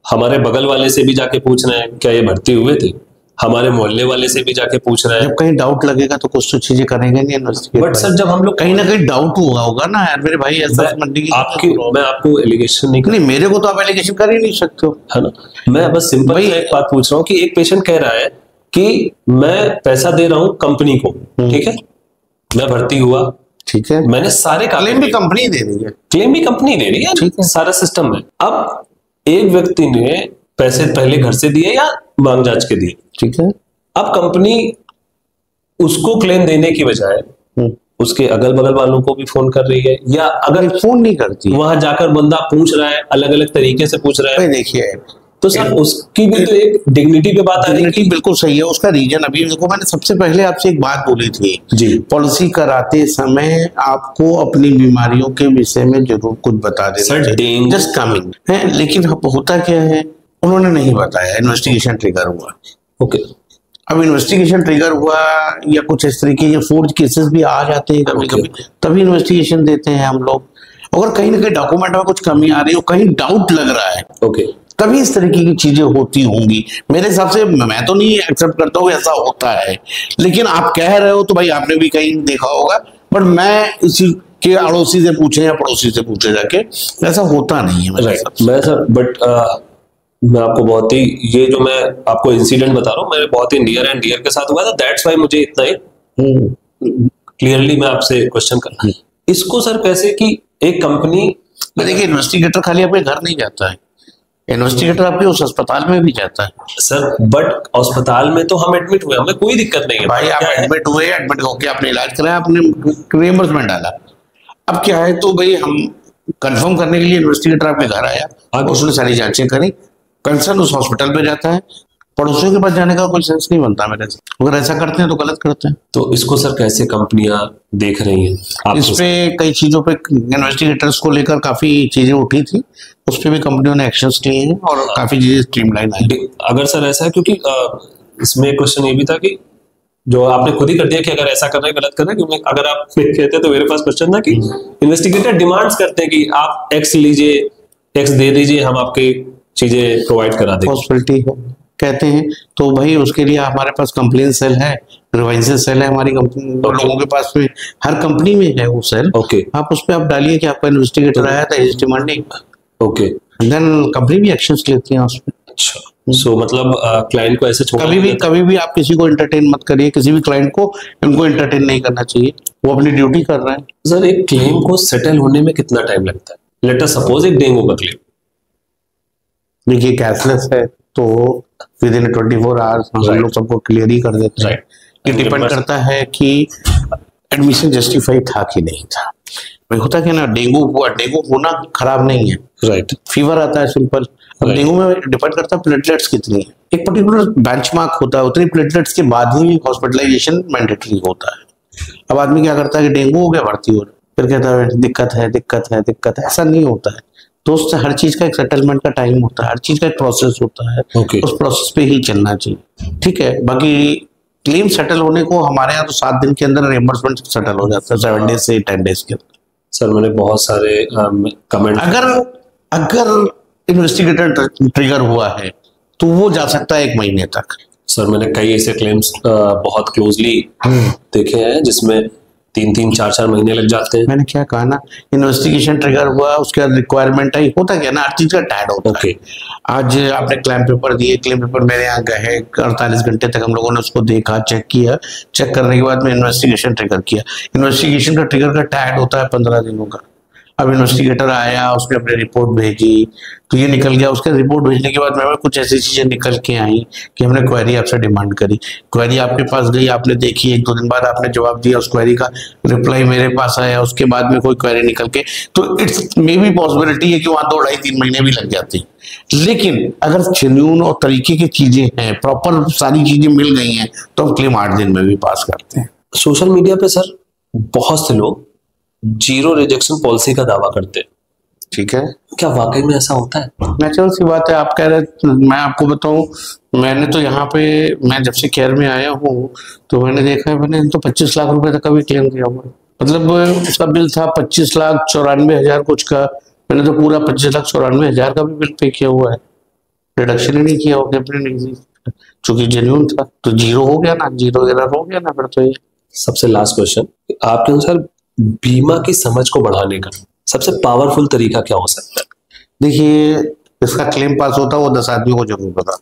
Speaker 3: हमारे बगल वाले से भी जाके पूछ रहे हैं क्या ये भर्ती हुए थे, हमारे मोहल्ले वाले से भी जाके पूछ रहे हैं।
Speaker 2: जब कहीं डाउट लगेगा तो कुछ तो चीजें करेंगे नहीं इन्वेस्टिगेट।
Speaker 3: बट सर जब हम लोग
Speaker 2: कहीं ना कहीं डाउट हुआ होगा ना यार मेरे भाई, ऐसा मंडी की
Speaker 3: मैं आपको एलिगेशन नहीं,
Speaker 2: मेरे को तो आप एलिगेशन कर ही नहीं सकते हो,
Speaker 3: है ना। मैं बस सिंपल एक बात पूछ रहा हूँ कि एक पेशेंट कह रहा है कि मैं पैसा दे रहा हूँ कंपनी को, ठीक है, मैं भर्ती हुआ,
Speaker 2: ठीक है,
Speaker 3: मैंने सारे
Speaker 2: क्लेम भी कंपनी दे रही है,
Speaker 3: क्लेम भी कंपनी दे रही है, ठीक है, सारा सिस्टम है। अब एक व्यक्ति ने पैसे पहले घर से दिए या मांग जांच के दिए,
Speaker 2: ठीक है,
Speaker 3: अब कंपनी उसको क्लेम देने की बजाय उसके अगल बगल वालों को भी फोन कर रही है, या अगर
Speaker 2: फोन नहीं करती,
Speaker 3: वहां जाकर बंदा पूछ रहा है, अलग अलग तरीके से पूछ रहा है।
Speaker 2: देखिए
Speaker 3: तो सर उसकी भी तो एक डिग्निटी पे बात आ रही है।
Speaker 2: बिल्कुल सही है। उसका रीजन अभी देखो, मैंने सबसे पहले आपसे एक बात बोली थी
Speaker 3: जी,
Speaker 2: पॉलिसी कराते समय आपको अपनी बीमारियों के विषय में जरूर कुछ बता देना चाहिए, जस्ट कमिंग है। लेकिन होता क्या है, उन्होंने नहीं बताया, इन्वेस्टिगेशन ट्रिगर हुआ।
Speaker 3: ओके,
Speaker 2: अब इन्वेस्टिगेशन ट्रिगर हुआ या कुछ इस तरीके के फोर्ज केसेस भी आ जाते हैं कभी कभी, तभी इन्वेस्टिगेशन देते हैं हम लोग। अगर कहीं ना कहीं डॉक्यूमेंट में कुछ कमी आ रही हो, कहीं डाउट लग रहा है,
Speaker 3: ओके,
Speaker 2: तभी इस तरीके की चीजें होती होंगी। मेरे हिसाब से मैं तो नहीं एक्सेप्ट करता हूँ ऐसा होता है, लेकिन आप कह रहे हो तो भाई आपने भी कहीं देखा होगा। बट मैं इसी के अड़ोसी से पूछे या पड़ोसी से पूछे जाके, ऐसा होता नहीं है मेरे हिसाब से।
Speaker 3: मैं सर बट मैं आपको बहुत ही, ये जो मैं आपको इंसिडेंट बता रहा हूँ मेरे बहुत ही नियर एंड डियर के साथ हुआ था, दैट्स वाई मुझे इतना एक क्लियरली मैं आपसे क्वेश्चन करना है इसको सर। कैसे कि एक कंपनी,
Speaker 2: देखिए इन्वेस्टिगेटर खाली अपने घर नहीं जाता है, इन्वेस्टिगेटर आपके उस अस्पताल में भी जाता है
Speaker 3: सर। बट अस्पताल में तो हम एडमिट हुए, हमें कोई दिक्कत नहीं है
Speaker 2: भाई। आप एडमिट हुए, एडमिट होके आपने इलाज कराया, आपने रिएम्बर्समेंट डाला। अब क्या है, तो भाई हम कंफर्म करने के लिए इन्वेस्टिगेटर आपके घर आया, उसने सारी जांचें करी, कंसर्न उस हॉस्पिटल पे जाता है। पड़ोसियों के पास जाने का कोई सेंस नहीं बनता मेरे से। अगर ऐसा करते हैं तो गलत करते हैं।
Speaker 3: तो इसको सर कैसे कंपनियां देख रही हैं?
Speaker 2: इस पे कई चीजों पे इन्वेस्टिगेटर्स को लेकर काफी चीजें उठी थी, उस पे भी कंपनियों ने एक्शंस लिए हैं और काफी चीजें स्ट्रीमलाइन आई।
Speaker 3: अगर सर ऐसा है, क्योंकि इसमें एक क्वेश्चन ये भी था कि जो आपने खुद ही कर दिया कि अगर ऐसा कर रहे हैं गलत कर रहे हैं, क्योंकि अगर आप कहते तो मेरे पास क्वेश्चन था कि इन्वेस्टिगेटर डिमांड्स करते हैं कि आप एक्स लीजिए, एक्स दे दीजिए, हम आपकी चीजें प्रोवाइड करा देंगे,
Speaker 2: पॉसिबिलिटी है कहते हैं। तो भाई उसके लिए हमारे पास कंप्लेन सेल है, ग्रीवेंसेस सेल है हमारी कंपनी लोगों के पास में, हर कंपनी में है वो सेल।
Speaker 3: ओके,
Speaker 2: आप उस पर आप डालिए कि आपका इन्वेस्टिगेटर आया था, is demanding,
Speaker 3: okay,
Speaker 2: then company भी एक्शंस लेती है उस पर।
Speaker 3: अच्छा, सो मतलब क्लाइंट को ऐसे छोड़
Speaker 2: कभी भी आप किसी को एंटरटेन मत करिए, किसी भी क्लाइंट को उनको एंटरटेन नहीं करना चाहिए, वो अपनी ड्यूटी कर रहे हैं।
Speaker 3: सर एक क्लेम को सेटल होने में कितना टाइम लगता है? लेट अस सपोज एक डेंगू का क्लेम,
Speaker 2: देखिए कैशलेस है तो विद इन 24 आवर्स हम लोग सबको क्लियर ही कर देते हैं। ये डिपेंड करता है कि एडमिशन जस्टिफाई था कि नहीं था। भाई होता क्या ना, डेंगू हुआ, डेंगू होना खराब नहीं है,
Speaker 3: राइट,
Speaker 2: फीवर आता है सिंपल। अब डेंगू में डिपेंड करता है प्लेटलेट्स कितनी है, एक पर्टिकुलर बेंचमार्क होता है, उतनी प्लेटलेट्स के बाद ही हॉस्पिटलाइजेशन मैंडेटरी होता है। अब आदमी क्या करता है कि डेंगू हो गया, भर्ती हो रहा, फिर कहता है दिक्कत है दिक्कत है दिक्कत है। ऐसा नहीं होता है दोस्त, हर चीज का एक सेटलमेंट का टाइम होता है, हर चीज का एक प्रोसेस होता है। उस प्रोसेस पे ही चलना चाहिए, ठीक है। बाकी क्लेम सेटल होने को हमारे यहाँ तो 7 दिन के अंदर रिएम्बर्समेंट सेटल हो जाता है, 7 डेज से 10 डेज के अंदर।
Speaker 3: सर मैंने बहुत सारे कमेंट,
Speaker 2: अगर इन्वेस्टिगेटर ट्रिगर हुआ है तो वो जा सकता है 1 महीने तक।
Speaker 3: सर मैंने कई ऐसे क्लेम्स बहुत क्लोजली देखे हैं जिसमें 3-3, 4-4 महीने लग जाते हैं।
Speaker 2: मैंने क्या कहा ना, इन्वेस्टिगेशन ट्रिगर हुआ, उसके बाद रिक्वायरमेंट आई, होता क्या ना, हर चीज का टैग होता है। आज आपने क्लेम पेपर दिए, क्लेम पेपर मेरे यहाँ गए, 48 घंटे तक हम लोगों ने उसको देखा, चेक किया, चेक करने के बाद में इन्वेस्टिगेशन ट्रिगर किया। इन्वेस्टिगेशन का ट्रिगर का टैग होता है 15 दिनों का। अब इन्वेस्टिगेटर आया, उसने अपनी रिपोर्ट भेजी, तो ये निकल गया। उसके रिपोर्ट भेजने के बाद में कुछ ऐसी चीजें निकल के आई कि हमने क्वेरी आपसे डिमांड करी, क्वेरी आपके पास गई, आपने देखी, 1-2 दिन बाद आपने जवाब दिया, उस क्वेरी का रिप्लाई मेरे पास आया, उसके बाद में कोई क्वेरी निकल के, तो इट्स मे बी पॉसिबिलिटी है कि वहां 2-2.5-3 महीने भी लग जाती। लेकिन अगर जेन्युइन और तरीके की चीजें हैं, प्रॉपर सारी चीजें मिल गई हैं, तो हम क्लेम 8 दिन में भी पास करते हैं।
Speaker 3: सोशल मीडिया पे सर बहुत से लोग 0 रिजेक्शन पॉलिसी का दावा करते हैं,
Speaker 2: ठीक है, क्या
Speaker 3: वाकई में ऐसा होता है?
Speaker 2: नेचुरल सी बात है। आप कह रहे, मैं आपको बताऊं, मैंने तो यहाँ पे, मैं जब से केयर में आया हूँ तो मैंने देखा है, मैंने तो 25 लाख रुपए तक का भी क्लेम किया हुआ है। मतलब उसका बिल था 25,94,000 कुछ का, मैंने तो पूरा 25,94,000 का भी बिल पे किया हुआ है, रिडक्शन ही नहीं किया हो, चूंकि जेन्युइन था तो 0 हो गया ना, 0 एरर हो गया ना फिर तो। ये
Speaker 3: सबसे लास्ट क्वेश्चन, आपके अनुसार बीमा की समझ को बढ़ाने का सबसे पावरफुल तरीका क्या हो सकता है?
Speaker 2: देखिए, इसका क्लेम पास होता है वो 10 आदमी को जरूर पता।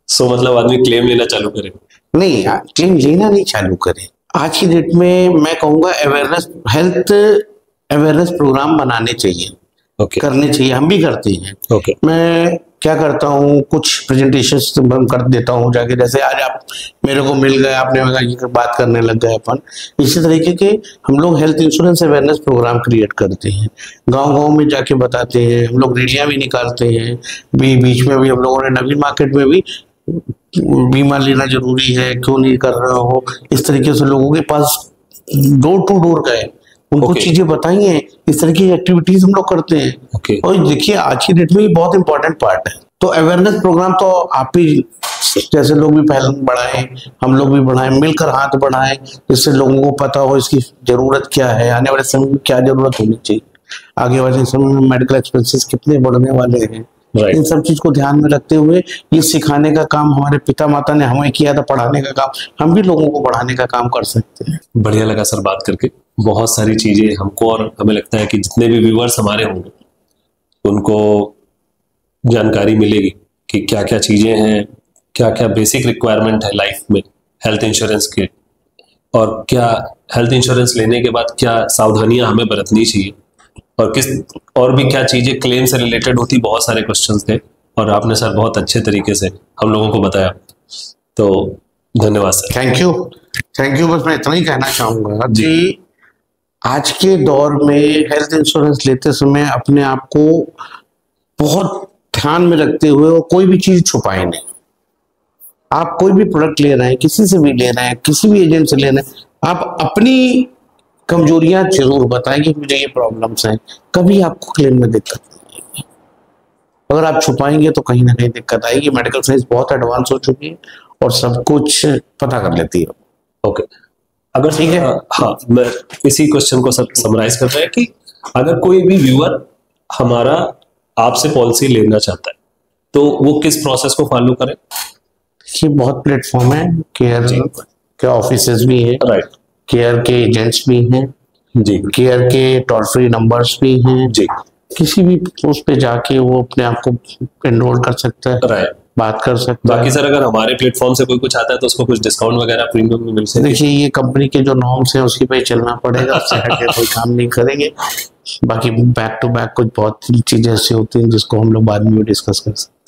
Speaker 3: सो मतलब आदमी क्लेम लेना चालू करे?
Speaker 2: नहीं, क्लेम लेना नहीं चालू करे। आज की डेट में मैं कहूँगा अवेयरनेस, हेल्थ अवेयरनेस प्रोग्राम बनाने चाहिए, करने चाहिए, हम भी करते हैं। मैं क्या करता हूँ, कुछ प्रेजेंटेशंस हम कर देता हूँ जाके, जैसे आज आप मेरे को मिल गए, आपने ये बात करने लग गए अपन। इसी तरीके के हम लोग health insurance awareness program create करते हैं, गांव-गांव में जाके बताते हैं, हम लोग रैलियां भी निकालते हैं। बीच में भी हम लोगों ने नवीन मार्केट में भी बीमा लेना जरूरी है, क्यों नहीं कर रहे हो, इस तरीके से लोगों के पास डोर टू डोर गए, उनको चीजें बताई हैं। इस तरह की एक्टिविटीज हम लोग करते हैं। और देखिए आज की डेट में ये बहुत इंपॉर्टेंट पार्ट है। तो अवेयरनेस प्रोग्राम तो आप ही जैसे लोग भी पहले बढ़ाएं, हम लोग भी बढ़ाएं, मिलकर हाथ बढ़ाएं, जिससे लोगों को पता हो इसकी जरूरत क्या है, आने वाले समय में क्या जरूरत होनी चाहिए, आगे वाले समय में मेडिकल एक्सपेंसेस कितने बढ़ने वाले हैं। इन सब चीज को ध्यान में रखते हुए ये सिखाने का काम हमारे पिता माता ने हमें किया था, पढ़ाने का काम हम भी लोगों को बढ़ाने का काम कर सकते हैं।
Speaker 3: बढ़िया लगा सर बात करके, बहुत सारी चीजें हमको और हमें लगता है कि जितने भी व्यूअर्स हमारे होंगे उनको जानकारी मिलेगी कि क्या क्या चीजें हैं, क्या क्या बेसिक रिक्वायरमेंट है लाइफ में हेल्थ इंश्योरेंस के, और क्या हेल्थ इंश्योरेंस लेने के बाद क्या सावधानियां हमें बरतनी चाहिए, और किस और भी क्या चीजें क्लेम से रिलेटेड होती। बहुत सारे क्वेश्चंस थे और आपने सर बहुत अच्छे तरीके से हम लोगों को बताया, तो धन्यवाद सर।
Speaker 2: Thank you. बस मैं इतना ही कहना चाहूंगा कि आज के दौर में हेल्थ इंश्योरेंस लेते समय अपने आप को बहुत ध्यान में रखते हुए और कोई भी चीज छुपाए नहीं। आप कोई भी प्रोडक्ट ले रहे हैं, किसी से भी ले रहे हैं, किसी भी एजेंट से ले रहे हैं, आप अपनी कमजोरियां जरूर बताएं कि मुझे ये प्रॉब्लम्स हैं, कभी आपको क्लेम में दिक्कत नहीं आएगी। अगर आप छुपाएंगे तो कहीं ना कहीं दिक्कत आएगी। मेडिकल साइंस बहुत एडवांस हो चुकी है और सब कुछ पता कर लेती है।
Speaker 3: ओके, अगर
Speaker 2: ठीक है,
Speaker 3: हाँ, मैं इसी क्वेश्चन को समराइज कर रहा है कि अगर कोई भी व्यूअर हमारा आपसे पॉलिसी लेना चाहता है तो वो किस प्रोसेस को फॉलो करे?
Speaker 2: ये बहुत प्लेटफॉर्म है, केयर के ऑफिसेज भी है,
Speaker 3: राइट,
Speaker 2: केयर के एजेंट्स भी हैं
Speaker 3: जी,
Speaker 2: केयर के टोल फ्री नंबर्स भी हैं
Speaker 3: जी,
Speaker 2: किसी भी उस पे जाके वो अपने आप को एनरोल कर सकता है,
Speaker 3: राइट,
Speaker 2: बात कर सकता है।
Speaker 3: बाकी सर अगर हमारे प्लेटफॉर्म से कोई कुछ आता है तो उसको कुछ डिस्काउंट वगैरह प्रीमियम में मिल सकता है?
Speaker 2: देखिए ये कंपनी के जो नॉर्म्स हैं उसी पे चलना पड़ेगा, उससे हटके कोई काम नहीं करेंगे। बाकी बैक टू बैक कुछ बहुत चीजें ऐसी होती हैं जिसको हम लोग बाद में डिस्कस कर सकते हैं।